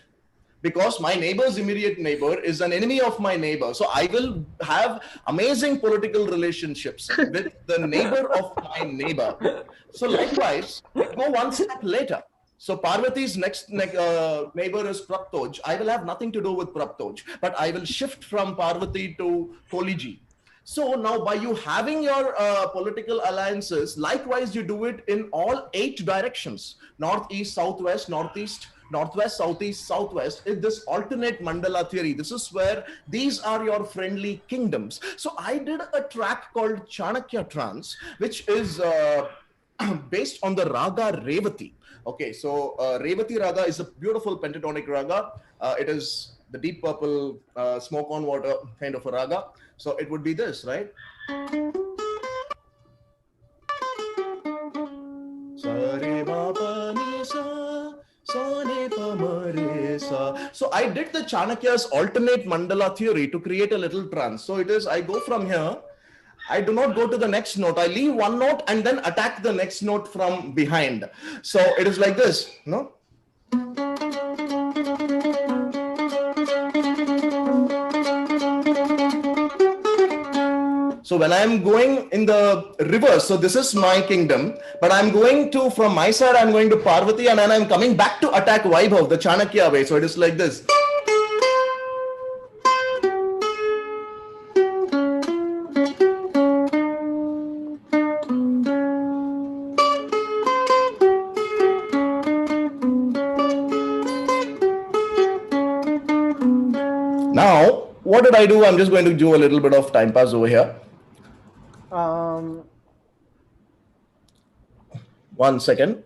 Because my neighbor's immediate neighbor is an enemy of my neighbor. So I will have amazing political relationships with the neighbor of my neighbor. So likewise, go one step later. So Parvati's next neighbor is Prabhtoj. I will have nothing to do with Prabhtoj, but I will shift from Parvati to Kohli. So now by you having your political alliances, likewise you do it in all 8 directions: northeast, southwest, northeast, northwest, southeast, southwest. In this alternate mandala theory, this is where these are your friendly kingdoms. So I did a track called Chanakya Trance, which is based on the raga Revati. Okay, so Revati raga is a beautiful pentatonic raga. It is the deep purple smoke on water kind of a raga. So it would be this, right? So I did the Chanakya's alternate mandala theory to create a little trance. So it is, I go from here, I do not go to the next note. I leave one note and then attack the next note from behind. So it is like this, no? So when I am going in the reverse, so this is my kingdom, but I'm going to, from my side, I'm going to Parvati, and then I'm coming back to attack Vaibhav, the Chanakya way. So it is like this. Now, what did I do? I'm just going to do a little bit of time pass over here. 1 second.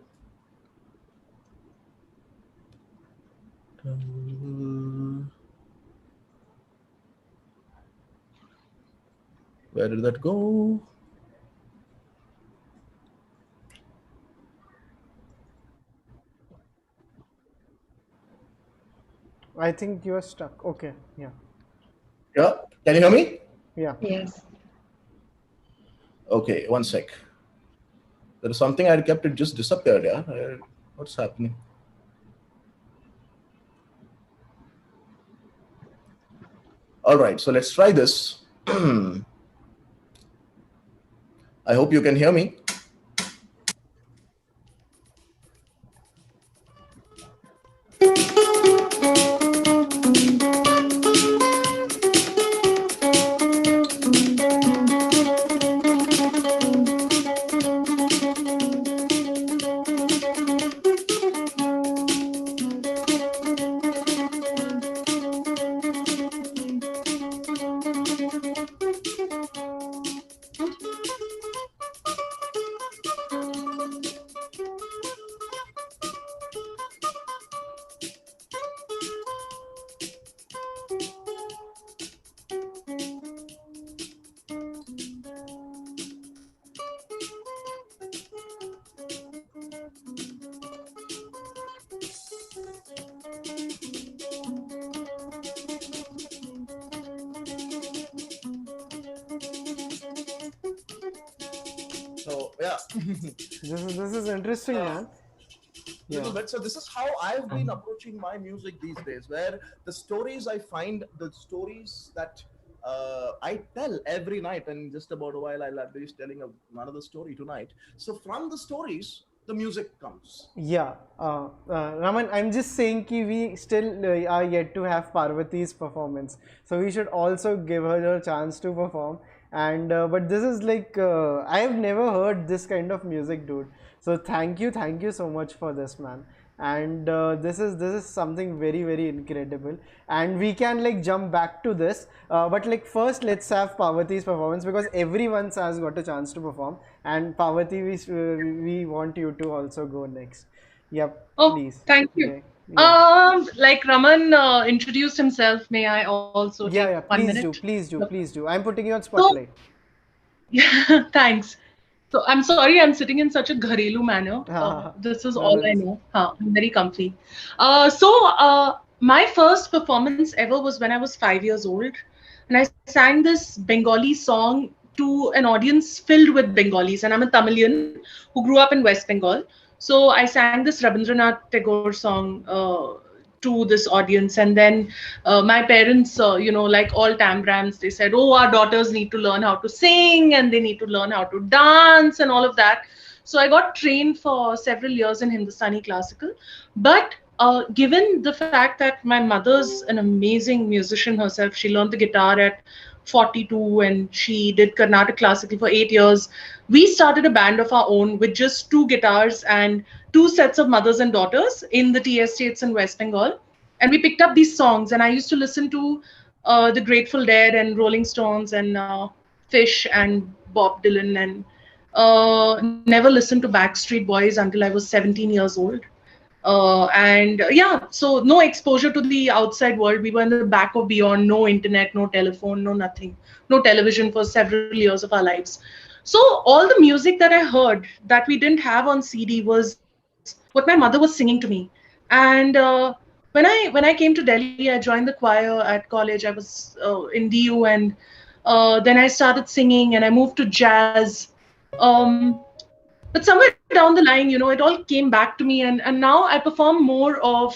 Where did that go? I think you are stuck. Okay, yeah. Yeah, can you hear me? Yeah. Yes. Okay, 1 sec. There is something I had kept, it just disappeared. Yeah, what's happening? All right, so let's try this. I hope you can hear me. So yeah, this is interesting, man. Little bit. So this is how I've been approaching my music these days, where the stories I find, the stories that I tell every night, and just about a while I'll be telling another story tonight. So from the stories, the music comes. Yeah, Raman, I'm just saying ki we still are yet to have Parvati's performance, so we should also give her a chance to perform. And but this is like I have never heard this kind of music, dude. So thank you so much for this, man. And this is something very incredible, and we can like jump back to this, but like first let's have Parvati's performance, because everyone has got a chance to perform, and Parvati, we want you to also go next. Yep. Oh, please. thank you. Okay. Yeah. Like Raman introduced himself, may I also take Yeah, 1 minute? Please do. I'm putting you on spotlight. Yeah, thanks. So I'm sorry I'm sitting in such a gharelu manner. This is all I know. I'm very comfy. My first performance ever was when I was 5 years old, and I sang this Bengali song to an audience filled with Bengalis, and I'm a Tamilian who grew up in West Bengal. So I sang this Rabindranath Tagore song to this audience, and then my parents, like all Tambrams, they said, oh, our daughters need to learn how to sing and they need to learn how to dance and all of that. So I got trained for several years in Hindustani classical. But given the fact that my mother's an amazing musician herself, she learned the guitar at 42 and she did Carnatic classical for 8 years. We started a band of our own with just two guitars and two sets of mothers and daughters in the tea estates in West Bengal. And we picked up these songs, and I used to listen to the Grateful Dead and Rolling Stones and Fish and Bob Dylan, and never listened to Backstreet Boys until I was 17 years old. Yeah, so no exposure to the outside world. We were in the back of beyond, no internet, no telephone, no nothing, no television for several years of our lives. So all the music that I heard that we didn't have on CD was what my mother was singing to me. And when I came to Delhi, I joined the choir at college. I was in DU, and then I started singing, and I moved to jazz. Um, but somewhere down the line, it all came back to me, and now I perform more of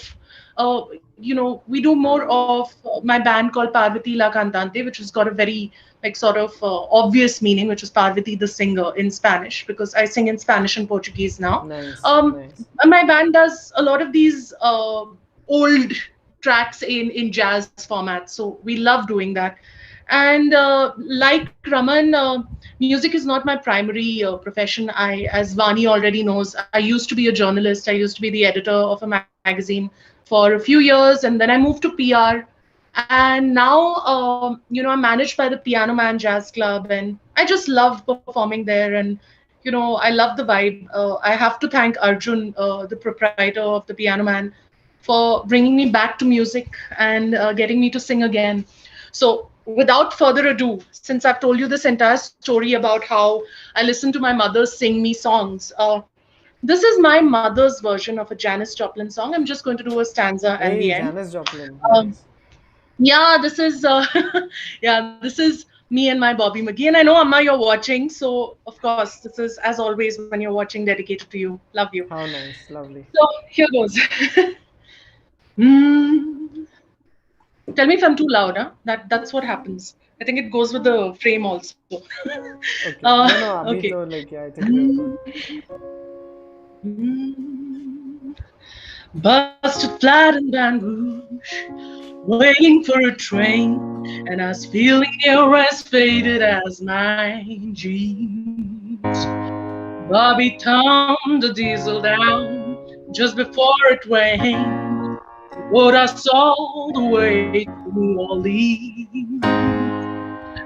we do more of my band called Parvati La Cantante, which has got a very like sort of obvious meaning, which is Parvati the singer in Spanish, because I sing in Spanish and Portuguese now. Nice, nice. My band does a lot of these old tracks in jazz format, so we love doing that. And like Raman, music is not my primary profession. As Vani already knows, I used to be a journalist. I used to be the editor of a magazine for a few years, and then I moved to PR. And now, I'm managed by the Piano Man Jazz Club, and I just love performing there. And I love the vibe. I have to thank Arjun, the proprietor of the Piano Man, for bringing me back to music and getting me to sing again. So, without further ado, since I've told you this entire story about how I listen to my mother sing me songs, this is my mother's version of a Janis Joplin song. I'm just going to do a stanza and the Hey, end. Janis Joplin. Um, Nice. yeah, this is yeah, this is me and my Bobby McGee. And I know Amma, you're watching, so of course, this is as always when you're watching, dedicated to you. Love you. How nice. Lovely. So here goes. Mm. Tell me if I'm too loud, huh? That's what happens. I think it goes with the frame also. Okay. No, no, abhi Okay. to like, yeah, I think you're good. Busted flat in Baton Rouge, waiting for a train, and I was feeling ill as faded as my dreams. Bobby toned the diesel down just before it rained. Rode us all the way to New Orleans.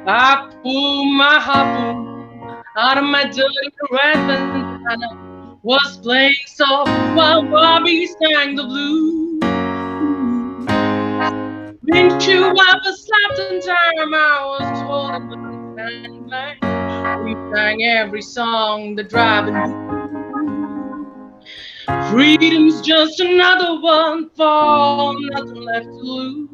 I pulled my harpoon out of my dirty red bandana, was playing soft while Bobby sang the blues. Windshield wiper slapped in time, I was holding my standing line. We sang every song the driving blues. Freedom's just another one for nothing left to lose.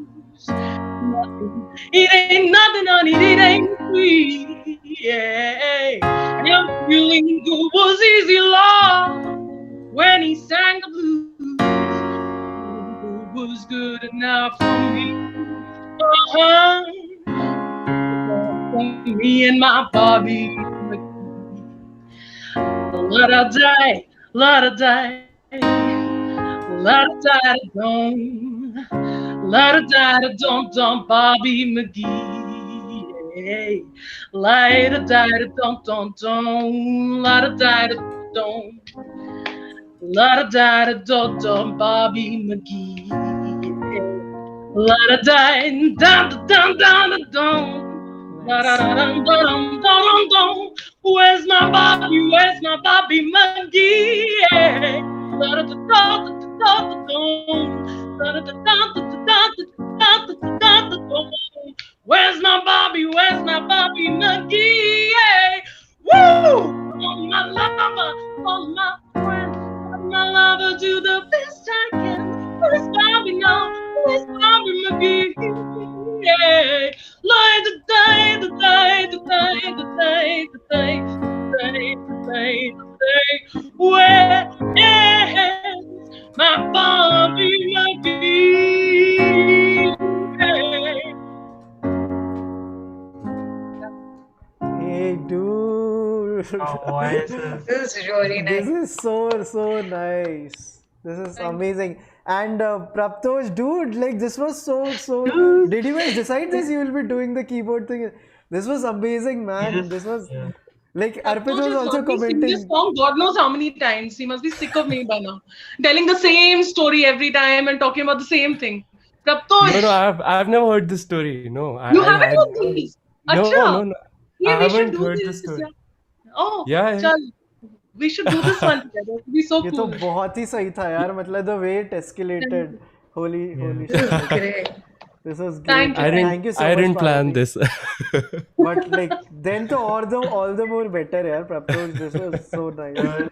Nothing. It ain't nothing, honey, it ain't free. Yeah. And feeling good was easy, Lord, when he sang the blues. It was good enough for me. Uh-huh. For me and my Bobby. Let her die, let her die. Let her die, don't. Let her die, don't, Bobby McGee. Let her die, don't. Let her die, don't. Let her die, don't, Bobby McGee. Let her die, down. Where's my Bobby? Where's my Bobby McGee? Where's my Bobby? Where's my Bobby McGee? Woo! Oh, my lover, oh, my friend, my lover, do the best I can. Where's Bobby now? Where's Bobby McGee? Yeah. Lie the day, where is my Bobby McGee? Hey, dude. Wow. voices. This is really This nice. is so nice. This is amazing. And Prabhtoj, dude, like this was so. Dude. Did you guys decide this? You will be doing the keyboard thing. This was amazing, man. Yes. This was Yeah. like Arpit Prabhtoj was has also heard me sing this commenting. song God knows how many times. He must be sick of me by now. Telling the same story every time and talking about the same thing. Prabhtoj, No, I've never heard this story. No, you haven't I heard this? no, Acha. no, no. Yeah, I we should haven't do heard this this. story. Yeah. Oh, Yeah, chal. We should do this one together. It would be so ये तो cool. बहुत ही सही था यार मतलब the way it escalated. Holy This shit. is Like, great. this was great. Thank you. Thank you so I much, didn't plan Parvati. this. But like then to all the more better यार Prabhtoj. This was so nice.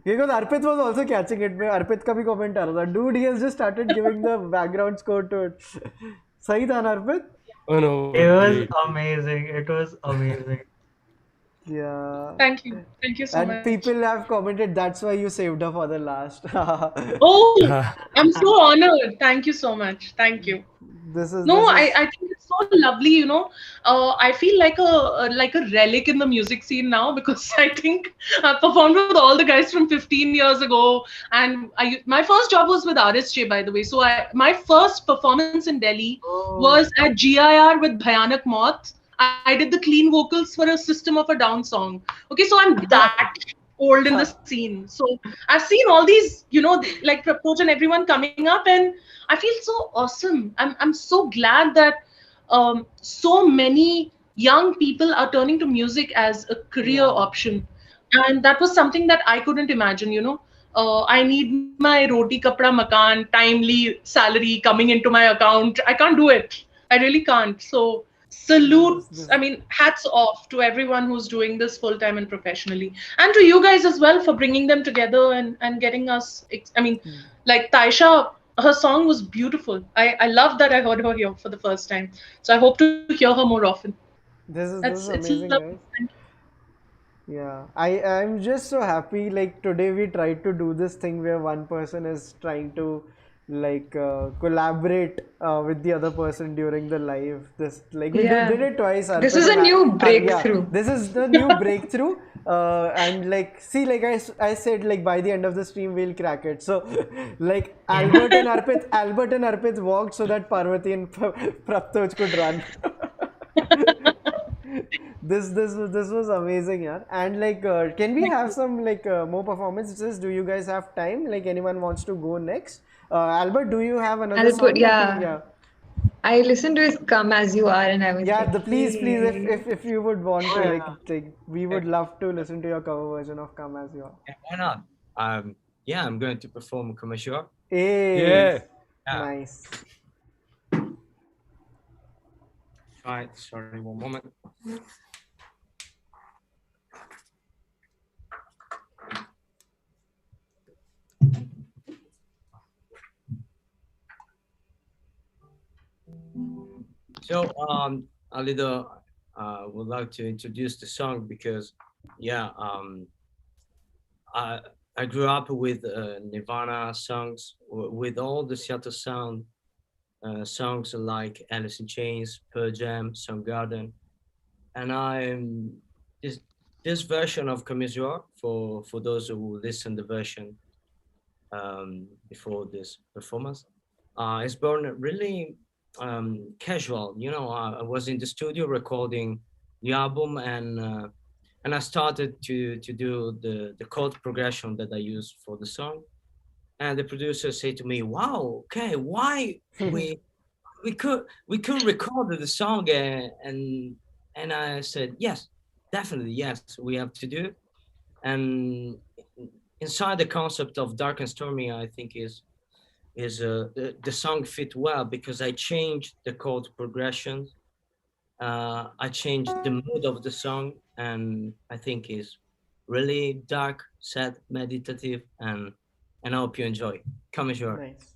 Because Arpit was also catching it. Arpit का भी comment आ रहा था. Dude, he has just started giving the background score to it. सही था ना Arpit? Oh no, It was great. amazing. It was amazing. Thank you. Thank you so And much. people have commented that's why you saved her for the last. Oh, I'm so honored. Thank you so much. Thank you. This is No, I think it's so lovely, you know. I feel like a relic in the music scene now because I think I performed with all the guys from 15 years ago, and my first job was with RSJ, by the way. So my first performance in Delhi was at GIR with Bhayanak Moth. I did the clean vocals for a System of a Down song. Okay, so I'm that old in the scene. So I've seen all these, you know, like Prabhtoj and everyone coming up, and I feel so awesome. I'm so glad that so many young people are turning to music as a career option, and that was something that I couldn't imagine. You know, I need my roti kapda makan timely salary coming into my account. I can't do it. I really can't. So salutes. I mean, hats off to everyone who's doing this full time and professionally, and to you guys as well for bringing them together and getting us. I mean, like Tyesha, her song was beautiful. I love that I heard her here for the first time. So I hope to hear her more often. this It's is amazing, lovely. guys. Yeah, I'm just so happy. Like today, we tried to do this thing where one person is trying to like collaborate with the other person during the live. This like we Yeah. did it twice. This Arpit is a and new yeah, breakthrough. this is the new breakthrough. And like see, like I said, like by the end of the stream we'll crack it. So like Albert and Arpit walked so that Parvati and Prabhtoj could run. This was amazing, yeah. And like, can we have some like more performances? Do you guys have time? Like, anyone wants to go next? Albert, do you have another Albert, song? that yeah. yeah. I listened to his "Come as You Are" and I was Yeah, like, the please, if you would want to, yeah. like, we would love to listen to your cover version of "Come as You Are." Yeah, why not? Yeah, I'm going to perform commercial. Hey, Yeah. nice. Right, sorry, one moment. So, Alida, would like to introduce the song because, yeah, I grew up with Nirvana songs, with all the Seattle Sound songs like Alice in Chains, Pearl Jam, Soundgarden, and I'm this version of Commisure for those who listen the version before this performance. It's born really casual. You know, I was in the studio recording the album, and I started to do the chord progression that I used for the song. And the producer said to me, "Wow, okay, why we could record the song?" And I said, "Yes, definitely, yes, we have to do." And inside the concept of dark and stormy, I think is the song fit well because I changed the chord progression. I changed the mood of the song, and I think is really dark, sad, meditative, and I hope you enjoy. Come as you are. Nice.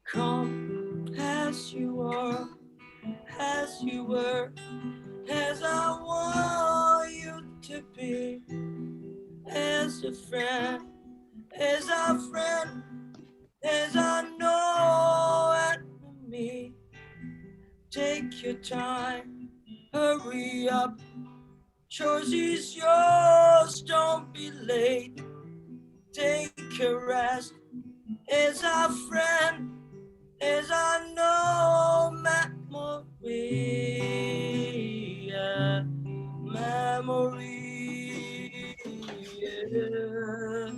Come as you are, as you were, as I want you to be, as a friend, is a friend, is a no enemy. Take your time, hurry up. Choice is yours, don't be late. Take a rest, is a friend, is a no memory. Yeah. Memory. Yeah.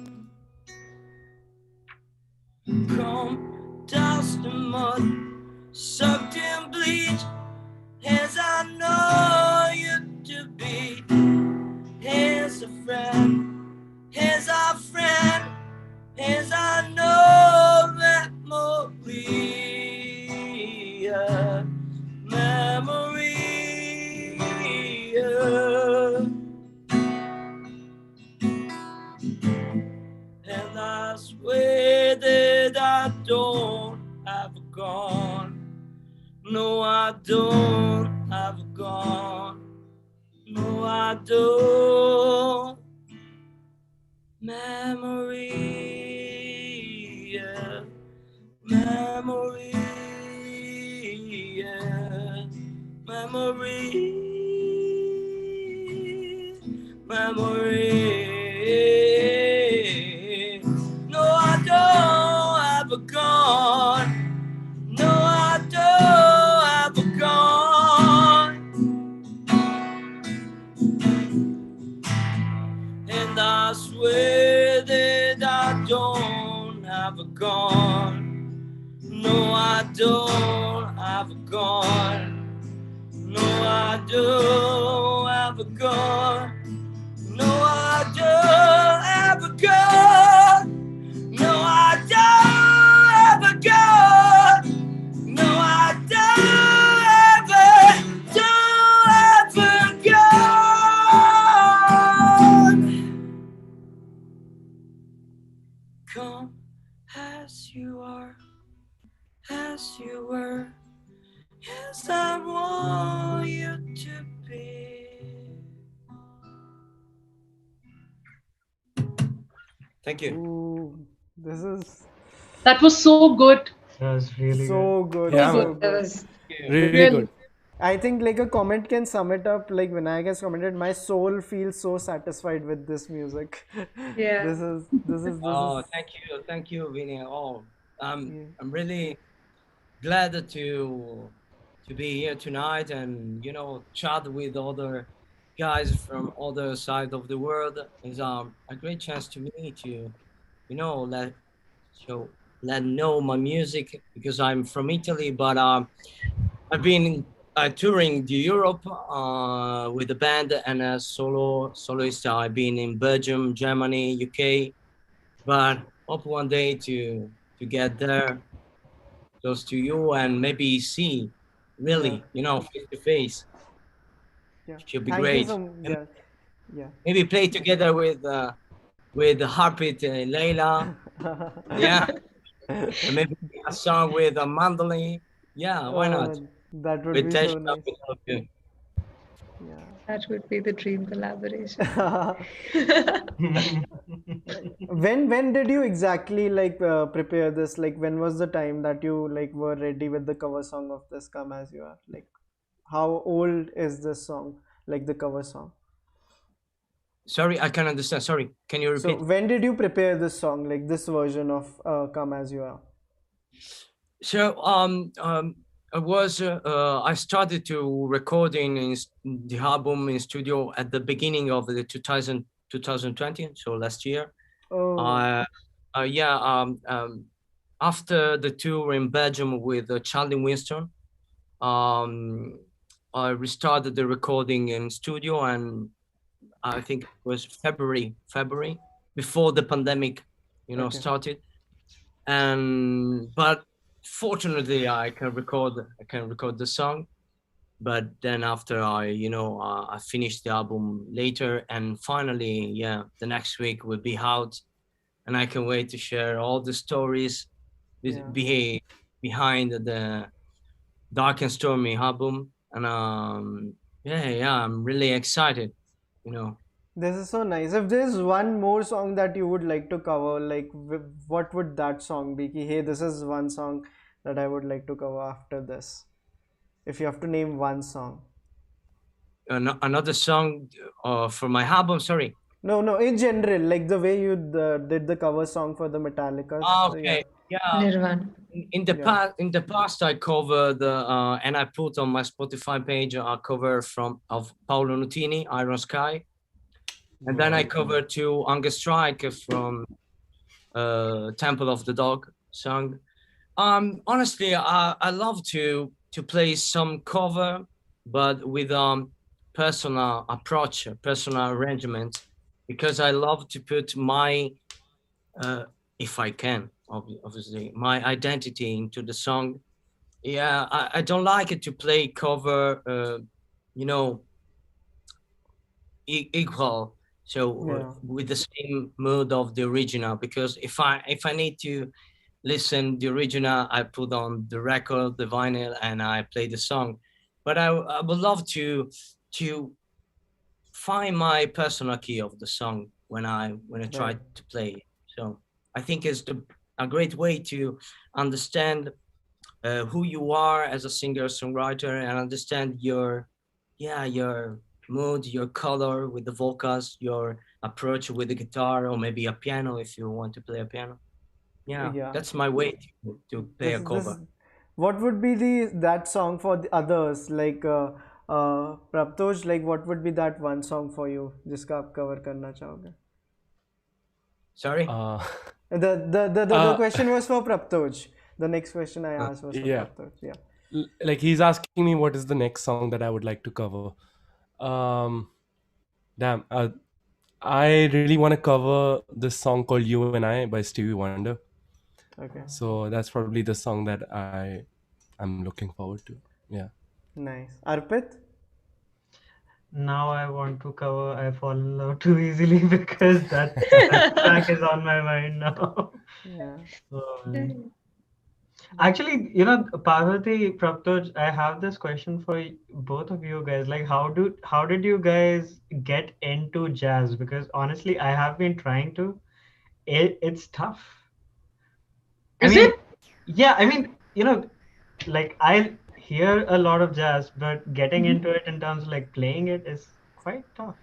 Come, dust and mud, soaked in bleach, as I know you to be. Here's a friend, here's a friend, here's a no memory. Yeah. Memory. Yeah. And I swear that I don't have a gun. No, I don't have a gun. No, I don't. Memory, yeah. Memory, yeah. Memory, memory. No, I don't have a gun. No, I don't have a gun. And I swear that I don't have a gun. No, I don't have a gun. No, I don't have a gun. No, I don't have a gun. No, I don't have a gun. No, I don't have a gun. Come as you are, as you were, as I want you to be. Thank you. Ooh, this is That was so good. That was really so good, Yeah, So so good. good. was really Really. good. I think like a comment can sum it up. Like Vinayak has commented, my soul feels so satisfied with this music. Yeah. This is Oh, is thank you, Vinny. Oh, yeah. I'm really glad to be here tonight and chat with other guys from other side of the world. Is a great chance to me to let so let know my music because I'm from Italy, but I've been touring the Europe with the band and a soloist. I've been in Belgium, Germany, UK, but hope one day to get there close to you and maybe see Yeah. really face to face. Yeah. Should be Thank you great. so much. Yeah. Yeah. Maybe play together with Harpit and Leila. Yeah, and maybe a song with a mandolin. Yeah, why not? That would With be Tyesha, so nice. with Alberto. Yeah. That would be the dream collaboration. good. When did you exactly like prepare this? Like when was the time that you like were ready with the cover song of this Come As You Are? Like how old is this song? Like the cover song. Sorry, I can't understand. Sorry, can you So repeat? when did you prepare this song? Like this version of Come As You Are? So I started to recording the album in studio at the beginning of the 2020, so last year. Oh, Uh, yeah, after the tour in Belgium with Charlie Winston, um, I restarted the recording in studio, and I think it was February before the pandemic, okay. started. And but fortunately, I can record the song. But then after I finished the album later, and finally, yeah, the next week will be out, and I can wait to share all the stories Yeah. behind the Dark and Stormy album. And yeah, I'm really excited, you know. This is so nice. If there's one more song that you would like to cover, like what would that song be? Ki, hey, this is one song that I would like to cover after this. If you have to name one song. Another song for my album. Sorry. No, in general, like the way you did the cover song for the Metallica. Okay. Yeah. Nirvana. In the past, I covered and I put on my Spotify page a cover of Paolo Nutini, Iron Sky, and then I covered two Hunger Strike from Temple of the Dog song. Honestly, I love to play some cover, but with personal approach, personal arrangement, because I love to put my, if I can, obviously, my identity into the song. Yeah, I don't like it to play cover, equal. So with the same mood of the original, because if I need to listen the original, I put on the record, the vinyl, and I play the song. But I would love to find my personal key of the song when I try to play it. So I think it's a great way to understand who you are as a singer-songwriter and understand your mood, your color with the vocals, your approach with the guitar, or maybe a piano if you want to play a piano. Yeah. That's my way to play a cover. What would be that song for the others? Like Prabhtoj, like what would be that one song for you जिसका आप cover करना चाहोगे? Sorry? The question was for Prabhtoj. The next question I asked was for Prabhtoj. Yeah. Like he's asking me what is the next song that I would like to cover. I really want to cover this song called You and I by Stevie Wonder. Okay. So that's probably the song that I'm looking forward to. Yeah. Nice. Arpit? Now I want to cover I Fall in Love Too Easily because that track is on my mind now. Yeah. Actually, Parvati, Prabhtoj, I have this question for both of you guys. Like, how did you guys get into jazz? Because honestly, I have been trying to. It's tough. Is it? Yeah, I mean, like I hear a lot of jazz, but getting into it in terms of like playing it is quite tough.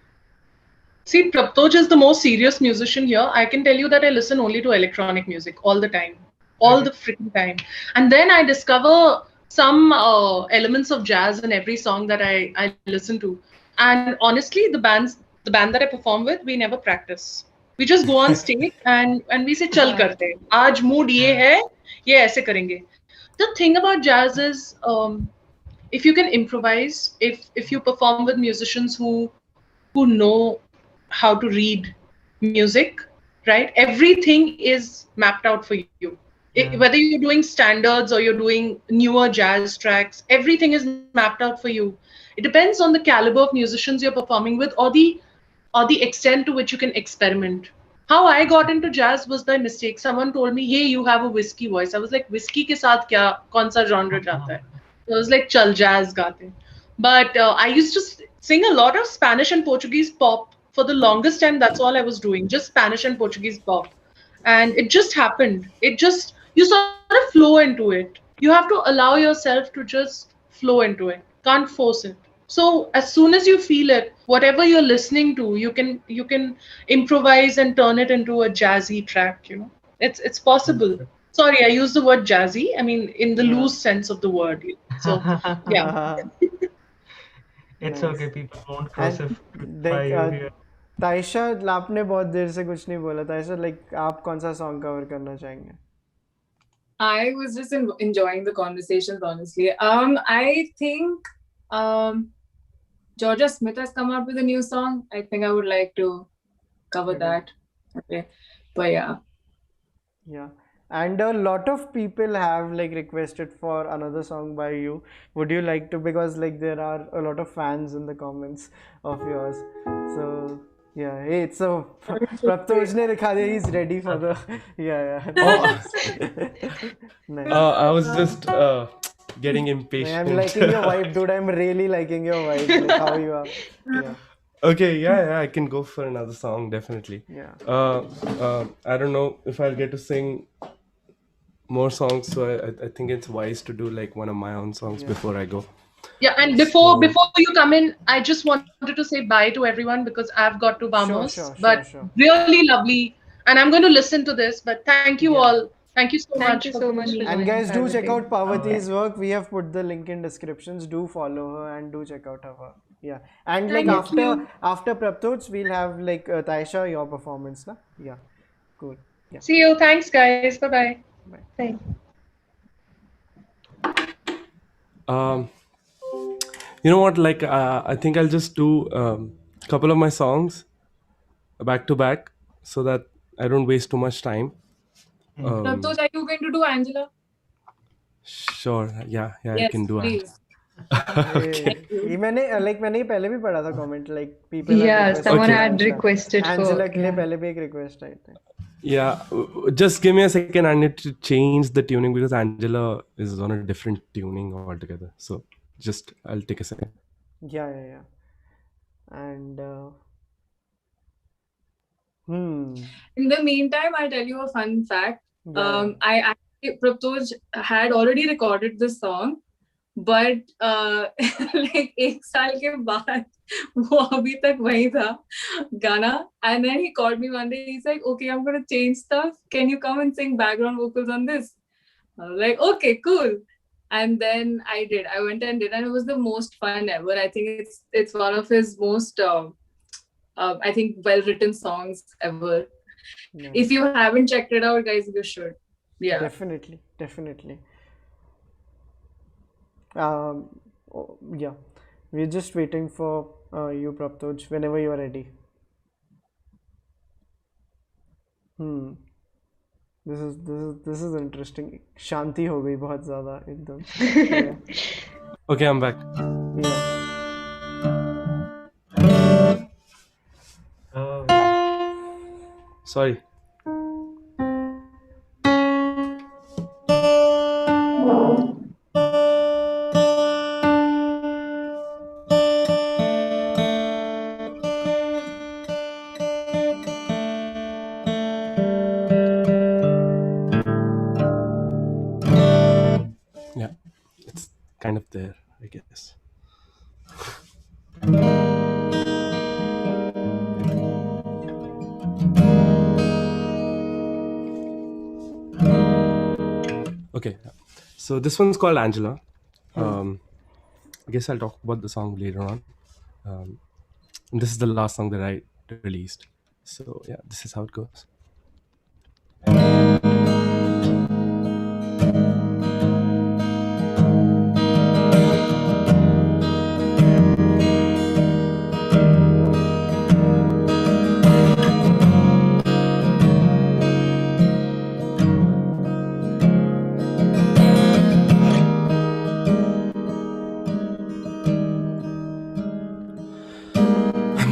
See, Prabhtoj is the most serious musician here. I can tell you that I listen only to electronic music all the time. All the freaking time. And then I discover some elements of jazz in every song that I listen to. And honestly, the band that I perform with, we never practice. We just go on stage and we say, chal karte. Aaj mood ye hai, ye aise karenge. The thing about jazz is, if you can improvise, if you perform with musicians who know how to read music, right? Everything is mapped out for you. Whether you're doing standards or you're doing newer jazz tracks, everything is mapped out for you. It depends on the caliber of musicians you're performing with or the extent to which you can experiment. How I got into jazz was by mistake. Someone told me, hey, you have a whiskey voice. I was like, whiskey ke saath kya, kaun sa genre jata hai? So I was like, chal, jazz gaate. But I used to sing a lot of Spanish and Portuguese pop. For the longest time, that's all I was doing, just Spanish and Portuguese pop. And it just happened. You sort of flow into it. You have to allow yourself to just flow into it. Can't force it. So as soon as you feel it, whatever you're listening to, you can improvise and turn it into a jazzy track. It's possible. Sorry, I use the word jazzy. I mean, in the loose sense of the word. So yeah. It's okay, people won't crucify you here. Tyesha, आपने बहुत देर से कुछ नहीं बोला. Tyesha, like आप कौन सा song cover करना चाहेंगे? I was just enjoying the conversations, honestly. I think Georgia Smith has come out with a new song. I think I would like to cover that. Okay. But yeah. Yeah. And a lot of people have like requested for another song by you. Would you like to? Because like there are a lot of fans in the comments of yours. So yeah, hey, it's a Prabhtoj ne likha diya, he's ready for the Nice. I was just getting impatient. I'm liking your vibe, dude. I'm really liking your vibe. Like how you are. Yeah. Okay, yeah, I can go for another song, definitely. Yeah. I don't know if I'll get to sing more songs, so I think it's wise to do like one of my own songs before I go. Yeah, and before you come in, I just wanted to say bye to everyone because I've got to vamos. Sure. Really lovely, and I'm going to listen to this. But thank you all. Thank you so Thank much you for so giving much me. for And guys, do check out Parvati. Parvati's work. We have put the link in descriptions. Do follow her and do check out her work. Yeah. And like Thank you. after Prabhtoj, we'll have like Tyesha, your performance, na? Yeah. Cool. Yeah. See you. Thanks, guys. Bye-bye. Bye. You know what? Like, I think I'll just do a couple of my songs back to back so that I don't waste too much time. Prabhtoj, are you going to do Angela? Sure. Yeah, Yes, I can do it. please. Okay. मैंने पहले भी पढ़ा था comment like people Yeah, have someone requested had Angela. requested for Angela के लिए पहले भी एक request आई थी. Yeah, just give me a second. I need to change the tuning because Angela is on a different tuning altogether. So just I'll take a second. Yeah. And In the meantime, I'll tell you a fun fact. Yeah. I actually, Prabhtoj had already recorded this song, but like एक साल के बाद वो अभी तक वही था गाना, and then he called me one day. He's like, "Okay, I'm gonna change stuff. Can you come and sing background vocals on this?" I was like, "Okay, cool." And then I did. I went and did, and it was the most fun ever. I think it's one of his most I think well-written songs ever. Yeah. If you haven't checked it out, guys, you should. Yeah. Definitely. Yeah. We're just waiting for you, Prabhtoj, whenever you are ready. This is interesting. शांति हो गई बहुत ज़्यादा एकदम. Yeah. Okay, I'm back. Yeah. Sorry. Yeah, it's kind of there, I guess. Okay, so this one's called Angela. I guess I'll talk about the song later on. And this is the last song that I released. So yeah, this is how it goes.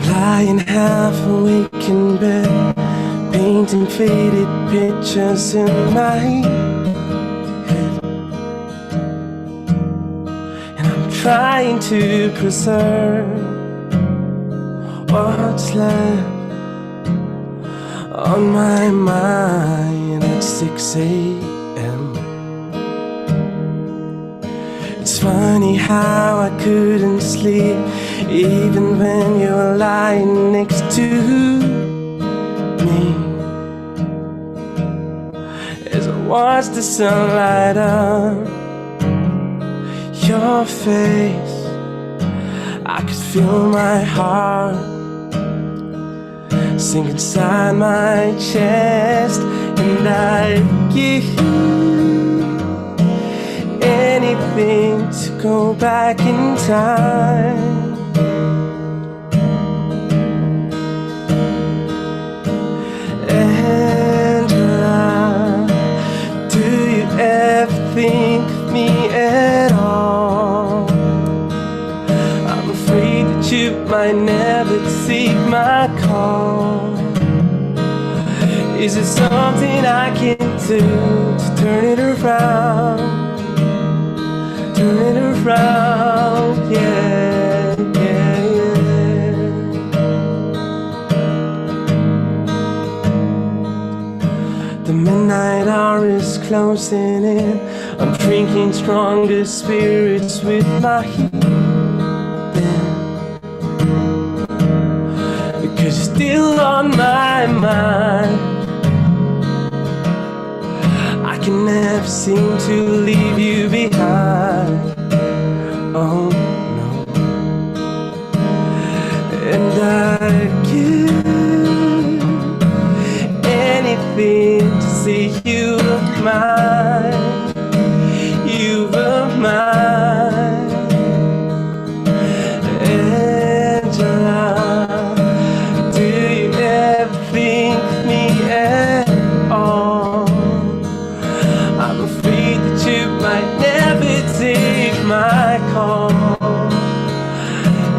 Lying half awake in bed, painting faded pictures in my head, and I'm trying to preserve what's left on my mind at 6 a.m. It's funny how I couldn't sleep even when you were lying next to me. As I watched the sun light up your face, I could feel my heart sink inside my chest, and I'd give anything to go back in time. Angela, do you ever think of me at all? I'm afraid that you might never take my call. Is it something I can do to turn it around? Turn it around, yeah. night hour is closing in. I'm drinking stronger spirits with my healing, because you're still on my mind. I can never seem to leave you behind. Oh no. And I'd give anything to see you of mine. You were mine, Angela. Do you ever think of me at all? I'm afraid that you might never take my call.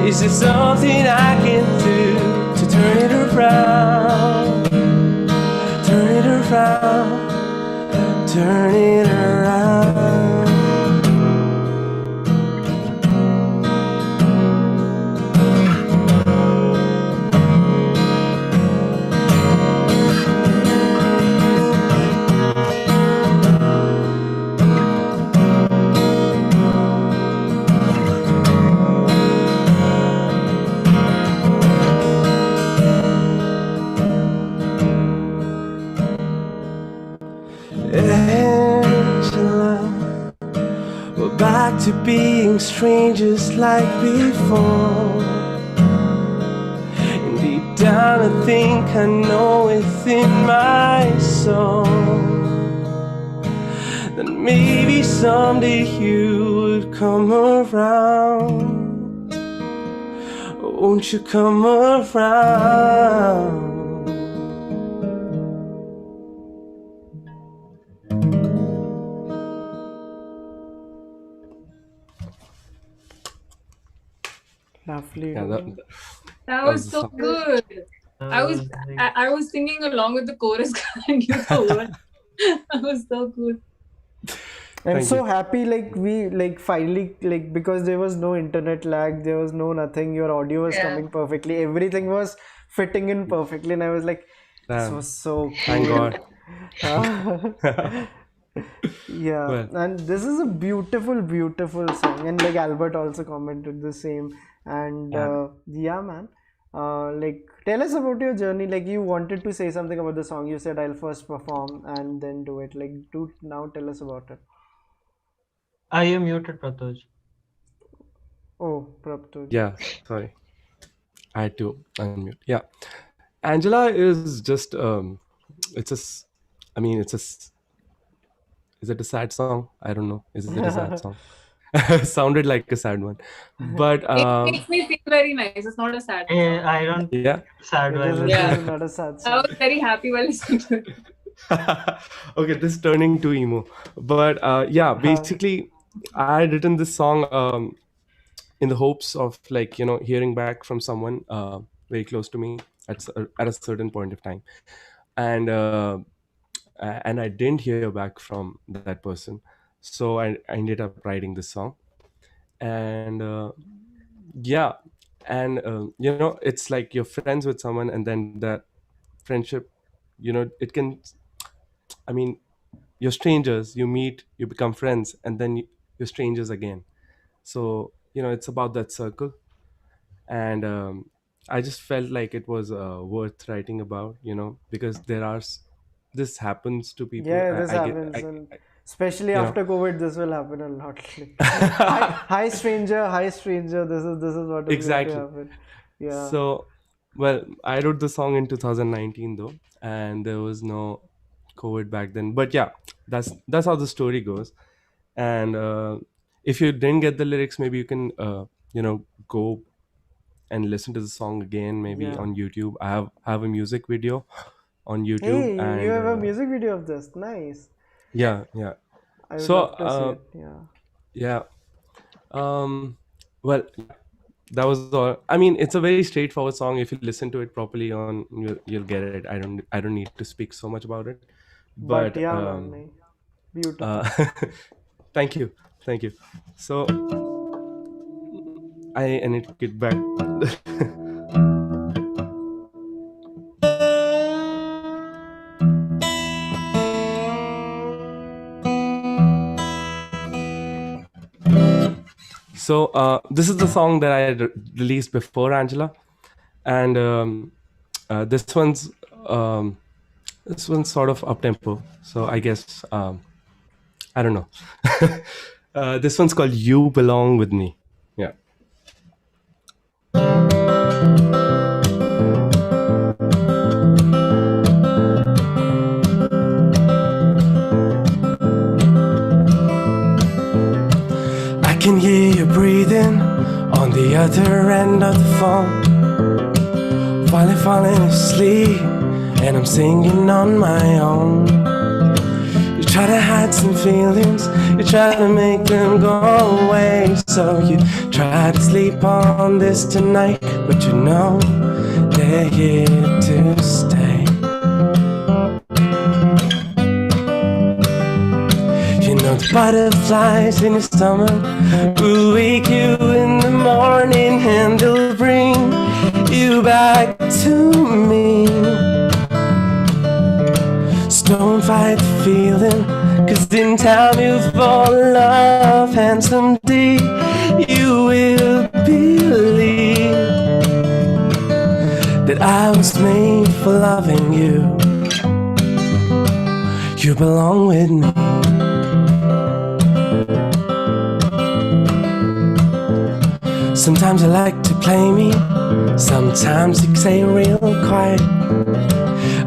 Is there something I can do to turn it around? Turn it around, turn it around. Angela, we're back to being strangers like before. And deep down I think I know within my soul that maybe someday you would come around. Won't you come around? Lovely. Yeah, That was so good. I was singing along with the chorus and you the word. That was so good. I'm so happy, like we like finally, like, because there was no internet lag, there was no nothing, your audio was coming perfectly, everything was fitting in perfectly, and I was like, this was so thank cool. God. Yeah, Well. and this is a beautiful, beautiful song, and like Albert also commented the same, and yeah, man, like tell us about your journey. Like you wanted to say something about the song, you said I'll first perform and then do it. Like do now tell us about it. Are you muted, Prabhtoj? Oh, Prabhtoj. Yeah, sorry, I had to unmute. Yeah, Angela is just it's a I mean it's a is it a sad song? I don't know. Is it a sad song? Sounded like a sad one, but It makes me feel very nice. It's not a sad song. I don't. Yeah. Sad It one. is not a sad song. I was very happy while listening to it. Okay, this is turning to emo, but yeah, basically I had written this song in the hopes of, like, you know, hearing back from someone very close to me at a certain point of time, and I didn't hear back from that person, so I ended up writing this song. And yeah, and you know, it's like you're friends with someone, and then that friendship, you know, it can, I mean, you're strangers, you meet, you become friends, and then you're strangers again. So, you know, it's about that circle. And I just felt like it was worth writing about, you know, because this happens to people. Yeah, this I get, happens, and especially you know. after COVID, this will happen a lot. Hi stranger, hi stranger. This is what is Exactly. going to happen. Yeah. So, well, I wrote the song in 2019 though, and there was no COVID back then. But yeah, that's how the story goes. And if you didn't get the lyrics, maybe you can you know, go and listen to the song again, maybe Yeah. on YouTube. I have a music video on YouTube. Hey, and you have a music video of this. Nice. yeah. I would So love to see it. Yeah. well, that was all. I mean, it's a very straightforward song. If you listen to it properly, you'll get it. I don't need to speak so much about it. But yeah, man, beautiful. thank you. So I need to get back. So this is the song that I released before Angela, and this one's sort of up tempo. So I guess I don't know. This one's called "You Belong with Me." Yeah. I can hear you breathing on the other end of the phone. Finally falling asleep, and I'm singing on my own. You try to hide some feelings, you try to make them go away. So you try to sleep on this tonight, but you know they're here to stay. You know the butterflies in your stomach will wake you in the morning, and they'll bring you back to me. So don't fight the feeling, 'cause in time you'll fall in love, and someday you will believe that I was made for loving you. You belong with me. Sometimes you like to play me, sometimes you say real quiet.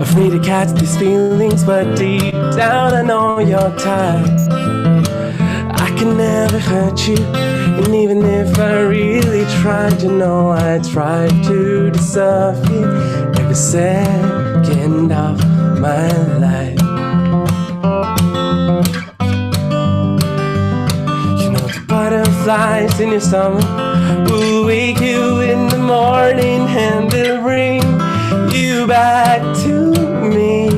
Afraid to catch these feelings, but deep down I know you're tired. I can never hurt you, and even if I really tried, you know I tried to deserve you every second of my life. You know the butterflies in your stomach will wake you in the morning, and they'll bring you back to me.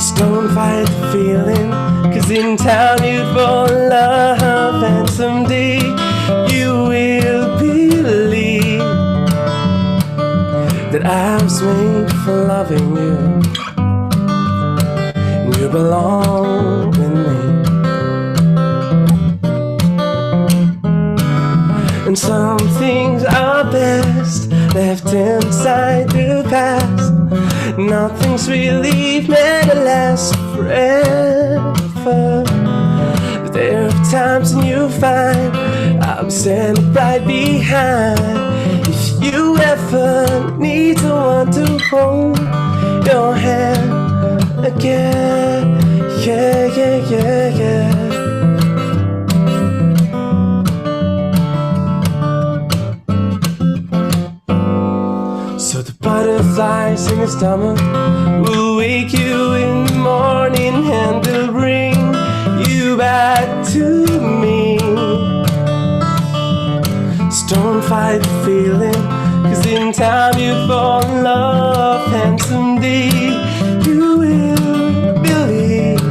So don't fight the feeling, 'cause in time you'd fall in love, and someday you will believe that I was made for loving you, and you belong with me. And some things are best left inside the past. Nothing's really meant to last forever. But there are times when you find I'm standing right behind. If you ever need someone to hold your hand again, yeah, yeah, yeah, yeah. So the butterflies in your stomach will wake you in the morning, and they'll bring you back to me. So don't fight the feeling, 'cause in time you fall in love, and someday you will believe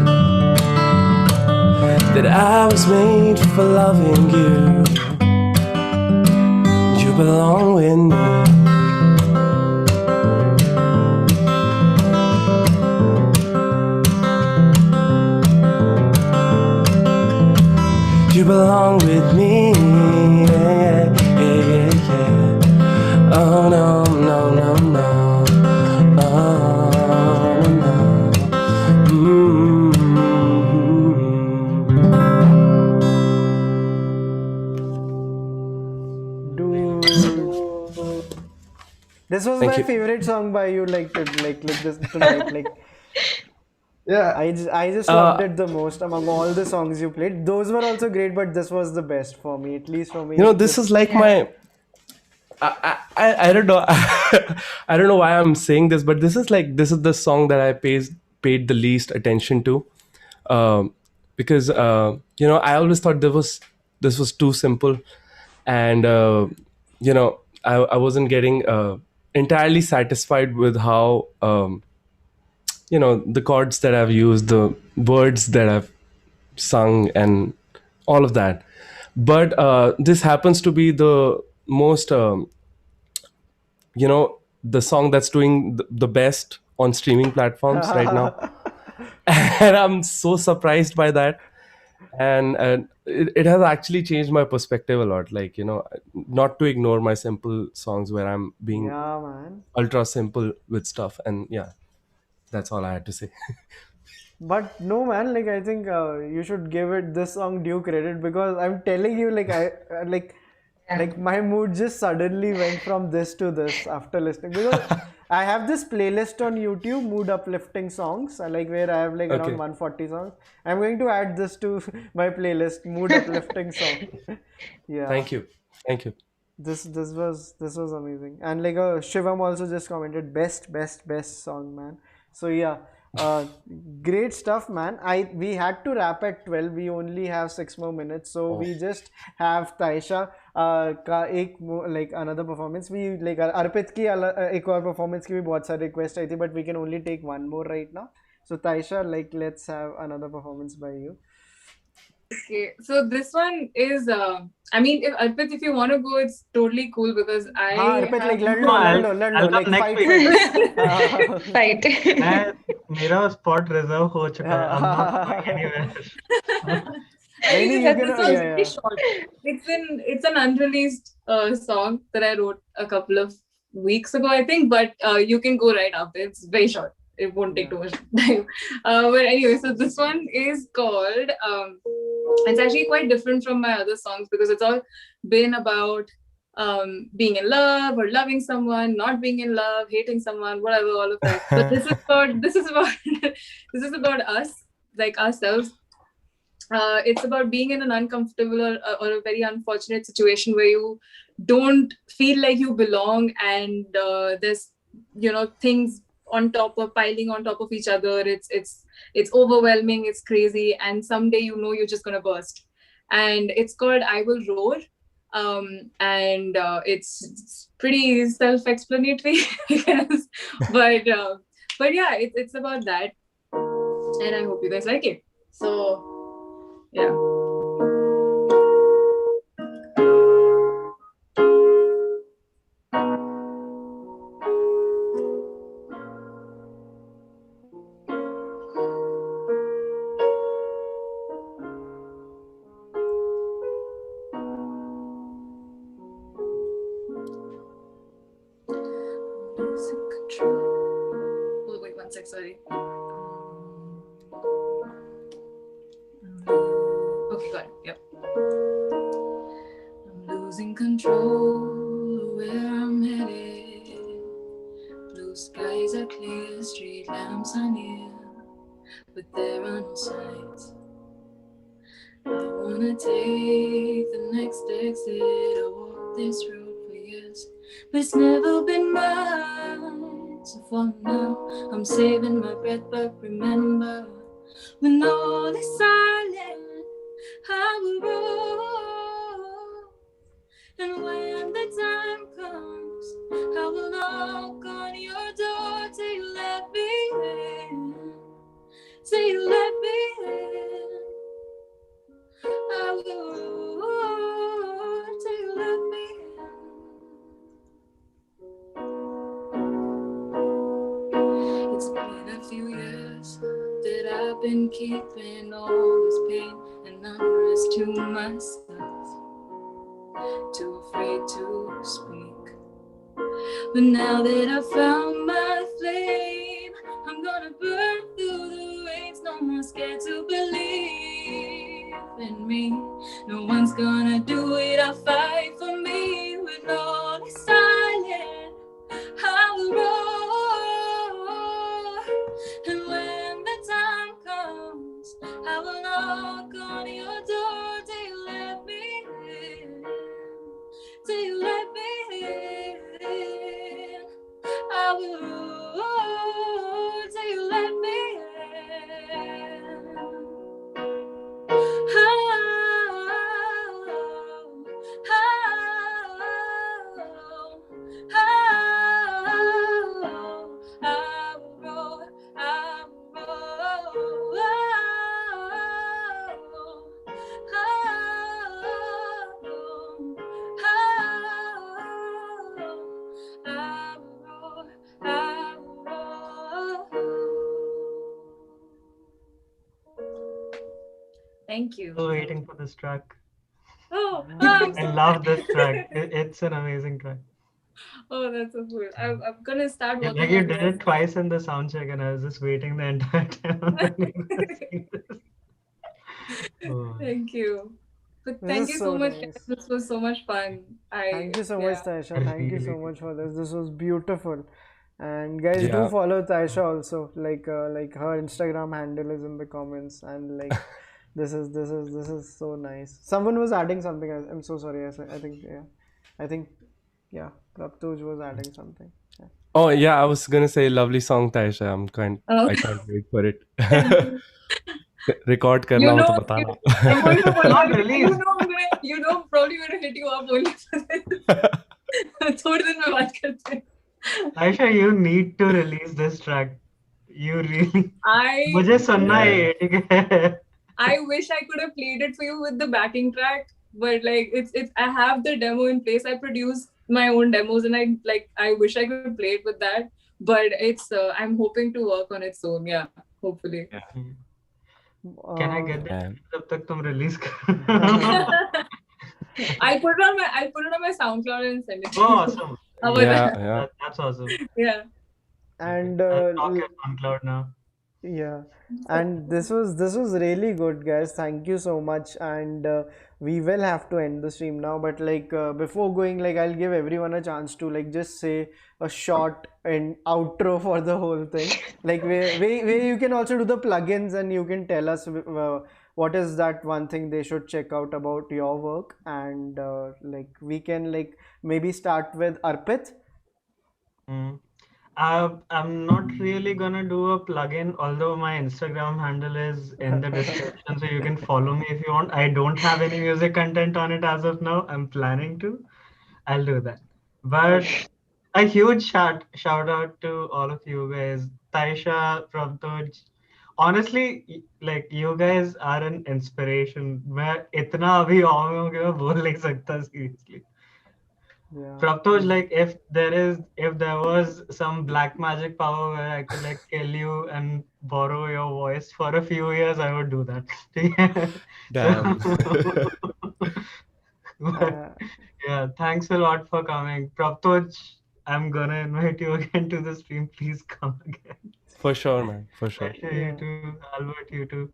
that I was made for loving you. You belong with me. You belong with me, yeah, yeah, yeah, yeah. Oh no, no, no, no, oh no. Dude, this was Thank my you. favorite song by you, like this tonight, like. Yeah. I just loved it the most among all the songs you played. Those were also great, but this was the best for me, at least for me. You know, this is like my I don't know. I don't know why I'm saying this, but this is the song that I paid the least attention to, because you know, I always thought this was too simple, and you know, I wasn't getting entirely satisfied with how you know, the chords that I've used, the words that I've sung, and all of that. But this happens to be the most you know, the song that's doing the best on streaming platforms right now. And I'm so surprised by that. and it has actually changed my perspective a lot. Like, not to ignore my simple songs where I'm being Yeah, man. ultra simple with stuff. And yeah, that's all I had to say. But no, man, like I think you should give it this song due credit, because I'm telling you, like like my mood just suddenly went from this to this after listening, because I have this playlist on YouTube, mood uplifting songs, like where I have like around Okay. 140 songs. I'm going to add this to my playlist, mood uplifting song. Yeah. Thank you. This was amazing. And like Shivam also just commented best song, man. So yeah, uh great stuff, man. We had to wrap at 12. We only have 6 more minutes, so we just have Tyesha का एक like another performance. We like Arpit की एक और performance की भी बहुत सारी request आई थी, but we can only take one more right now. So Tyesha, like let's have another performance by you. Okay, so this one is, I mean, if Arpit, if you want to go, it's totally cool because I Arpit, have like लड़ लो like fight. Fight. मेरा spot reserve हो चुका है. I'm not going anywhere. Any, you can, this one's yeah. pretty short. It's an unreleased song that I wrote a couple of weeks ago, I think, but you can go right after. It's very short. It won't take too much time. But anyway, so this one is called, it's actually quite different from my other songs because it's all been about being in love or loving someone, not being in love, hating someone, whatever, all of that. But this is about this is about us, like ourselves. It's about being in an uncomfortable or a very unfortunate situation where you don't feel like you belong, and there's things piling on top of each other. It's overwhelming, it's crazy, and someday you're just gonna burst. And it's called I Will Roar. And it's pretty self-explanatory, I guess. But yeah, it's about that, and I hope you guys like it. So yeah. Oh, wait, 1 sec, sorry. Okay, got it. Yep. I'm losing control where I'm headed. Blue skies are clear, street lamps are near, but there are no signs. I wanna take the next exit. I walk this road for years, but it's never been mine. So for now, I'm saving my breath, but remember, when all is silent, I will roll. And when the time comes, I will knock on your door till you let me in. Till you let me in. I will roll till you let me in. It's been a few years that I've been keeping all this pain and unrest to myself, too afraid to speak. But now that I've found my flame, I'm gonna burn through the rains. No more scared to believe in me. No one's gonna do it, I'll fight for me. When all is silent, I will roar. And when the time comes, I will knock on your door till you let me in. Till you let me in. I will roar till you let me in. Thank you. I was waiting for this track. Oh, I love this track. It's an amazing track. Oh, that's so cool. I'm gonna start Yeah, working like you on did this. it twice in the sound check, and I was just waiting the entire time. When you were saying this. Oh. Thank you. But This thank is you so so much, guys. nice. This was so much fun. Thank you so much, Tyesha. Thank you so much for this. This was beautiful. And guys, do Yeah. follow Tyesha also. Like her Instagram handle is in the comments. And like, this is so nice. Someone was adding something. I'm so sorry. I think yeah, Prabhtoj was adding something. Yeah. Oh yeah, I was gonna say lovely song, Tyesha. Oh, I can't wait for it. thank you. Record You करना हो know, तो I'm बताना. going to It's not released. probably going to hit you up only for this. थोड़े दिन में बात करते हैं. Aisha, you need to release this track. You really. I मुझे सुनना है ये, ठीक है? I wish I could have played it for you with the backing track, but like it's I have the demo in place. I produce my own demos, and I wish I could play it with that, but it's I'm hoping to work on it soon. Yeah, hopefully. Yeah. Can I get that Yeah. जब तक तुम release करो? I'll put it on my SoundCloud and send it to Oh, you. awesome. How about Yeah, that? yeah. That's awesome. Yeah. And I'll stalk your SoundCloud now. yeah, and this was really good, guys. Thank you so much. And we will have to end the stream now, but like before going, like I'll give everyone a chance to like just say a short and outro for the whole thing. Like where you can also do the plugins and you can tell us what is that one thing they should check out about your work. And like we can like maybe start with Arpit. Mm. I'm not really gonna do a plugin, although my Instagram handle is in the description, so you can follow me if you want. I don't have any music content on it as of now. I'm planning to. I'll do that. But a huge shout out to all of you guys, Tyesha, Prabhtoj. Honestly, like you guys are an inspiration. मैं इतना अभी on में हूँ कि मैं बोल नहीं सकता seriously. Yeah. Prabhtoj, like if there was some black magic power where I could like kill you and borrow your voice for a few years, I would do that. Damn. But, yeah, thanks a lot for coming. Prabhtoj, I'm gonna invite you again to the stream. Please come again. For sure, man. For sure. You too, Albert, you too.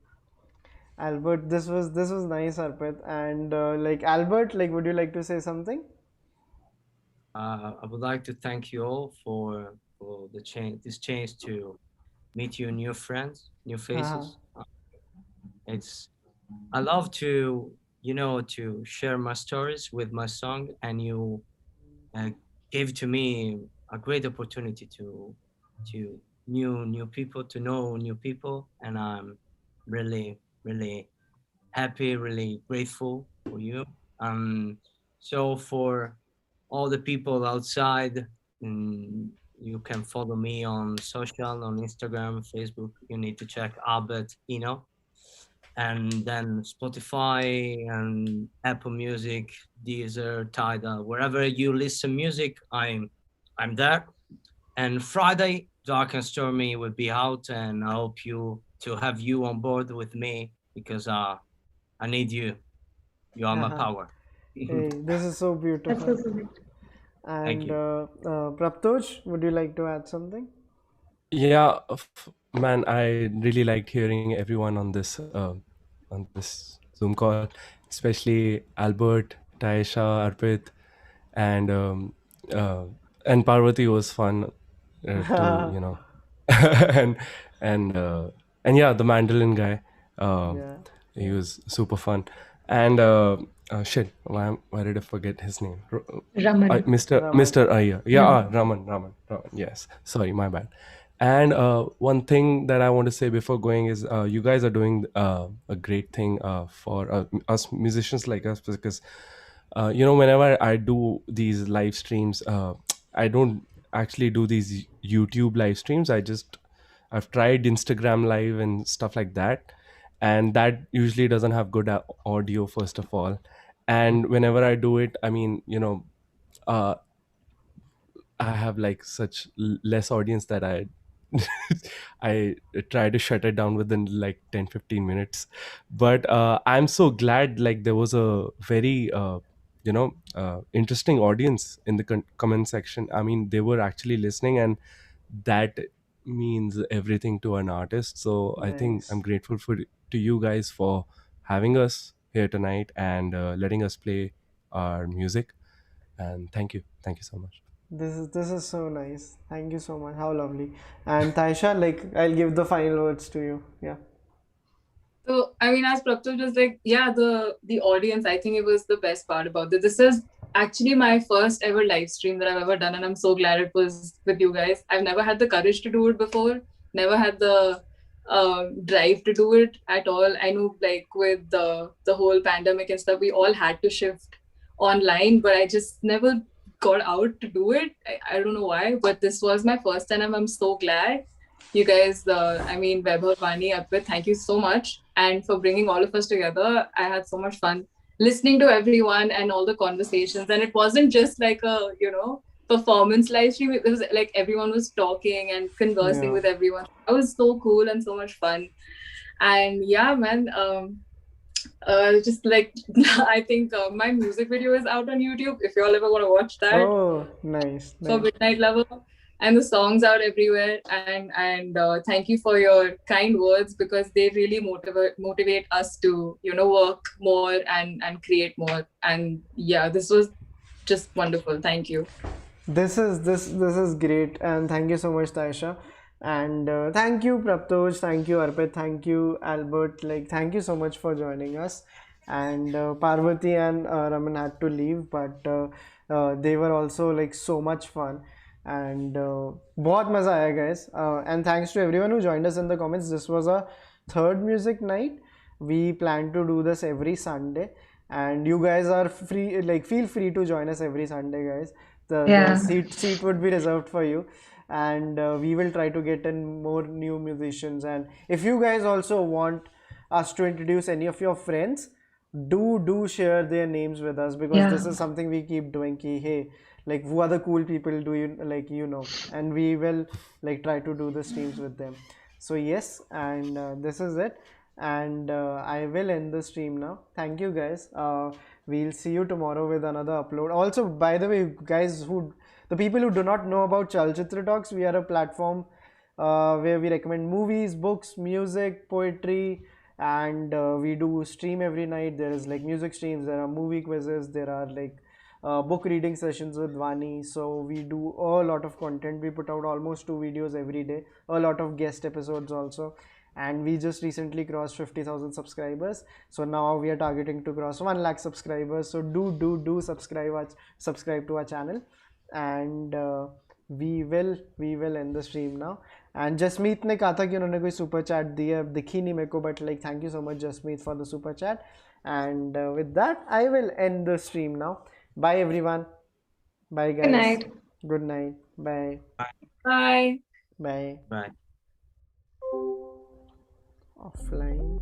Albert, this was nice, Arpit. And like Albert, like would you like to say something? I would like to thank you all for this chance to meet you new friends, new faces. I love to to share my stories with my song, and you gave to me a great opportunity to new people, to know new people, and I'm really happy, really grateful for you. So for all the people outside, you can follow me on social, on Instagram, Facebook. You need to check Albert, and then Spotify and Apple Music, Deezer, Tidal, wherever you listen music, I'm there. And Friday, Dark and Stormy will be out, and I hope to have you on board with me, because I need you. You are my power. Hey, this is so beautiful. That's so sweet. And you. Prabhtoj, would you like to add something? Yeah, man, I really liked hearing everyone on this Zoom call, especially Albert, Tyesha, Arpit, and uh, and Parvati was fun to and and and yeah, the mandolin guy, Yeah. he was super fun, and shit, why did I forget his name? Raman. Mr. Iyer. Yeah, Raman. Yes, sorry, my bad. And one thing that I want to say before going is you guys are doing a great thing for us musicians like us, because whenever I do these live streams, I don't actually do these YouTube live streams. I've tried Instagram live and stuff like that, and that usually doesn't have good audio, first of all. And whenever I do it, I mean, uh, I have like such less audience that I I tried to shut it down within like 10-15 minutes. But I'm so glad, like, there was a very interesting audience in the comment section. I mean, they were actually listening, and that means everything to an artist. So I think Nice. I'm grateful to you guys for having us here tonight and letting us play our music. And thank you so much. This is so nice. Thank you so much. How lovely. And Taisha, like, I'll give the final words to you. Yeah. So, I mean, as Prabhtoj was like, yeah, the audience, I think it was the best part about this. This is actually my first ever live stream that I've ever done, and I'm so glad it was with you guys. I've never had the courage to do it before, never had the drive to do it at all. I know, like, with the whole pandemic and stuff, we all had to shift online, but I just never got out to do it. I don't know why, but this was my first time, and I'm so glad. You guys, I mean, Vaibhav, Vani, Arpit, thank you so much. And for bringing all of us together. I had so much fun listening to everyone and all the conversations. And it wasn't just like a, performance live stream. It was like everyone was talking and conversing Yeah. with everyone. It was so cool and so much fun. And yeah, man, just like, I think my music video is out on YouTube. If y'all ever want to watch that. Oh, nice. For Nice. Midnight Lover, and the songs out everywhere. And thank you for your kind words, because they really motivate us to work more and create more. And yeah, this was just wonderful. Thank you. This is great, and thank you so much, Taisha. And thank you, Prabhtoj. Thank you, Arpit. Thank you, Albert. Like, thank you so much for joining us. And Parvati and Raman had to leave, but they were also like so much fun. And बहुत मजा आया, guys. And thanks to everyone who joined us in the comments. This was our third music night. We plan to do this every Sunday, and you guys are free. Like, feel free to join us every Sunday, guys. The seat would be reserved for you, and we will try to get in more new musicians. And if you guys also want us to introduce any of your friends, do share their names with us, because this is something we keep doing. Ki, hey, like, who are the cool people do you like, and we will like try to do the streams with them. So yes, and this is it, and I will end the stream now. Thank you, guys. We'll see you tomorrow with another upload. Also, by the way, guys, the people who do not know about Chalchitra Talks, we are a platform where we recommend movies, books, music, poetry, and we do stream every night. There is like music streams, there are movie quizzes, there are like book reading sessions with Vani. So we do a lot of content. We put out almost 2 videos every day, a lot of guest episodes also. And we just recently crossed 50,000 subscribers. So now we are targeting to cross 1 lakh subscribers. So do subscribe to our channel. And we will end the stream now. And Jasmeet ने कहा था कि उन्होंने कोई super chat दी है, दिखी नहीं मेरे को, but like thank you so much Jasmeet for the super chat. And with that, I will end the stream now. Bye everyone. Bye guys. Good night. Good night. Bye. Bye. Bye. Bye. Offline.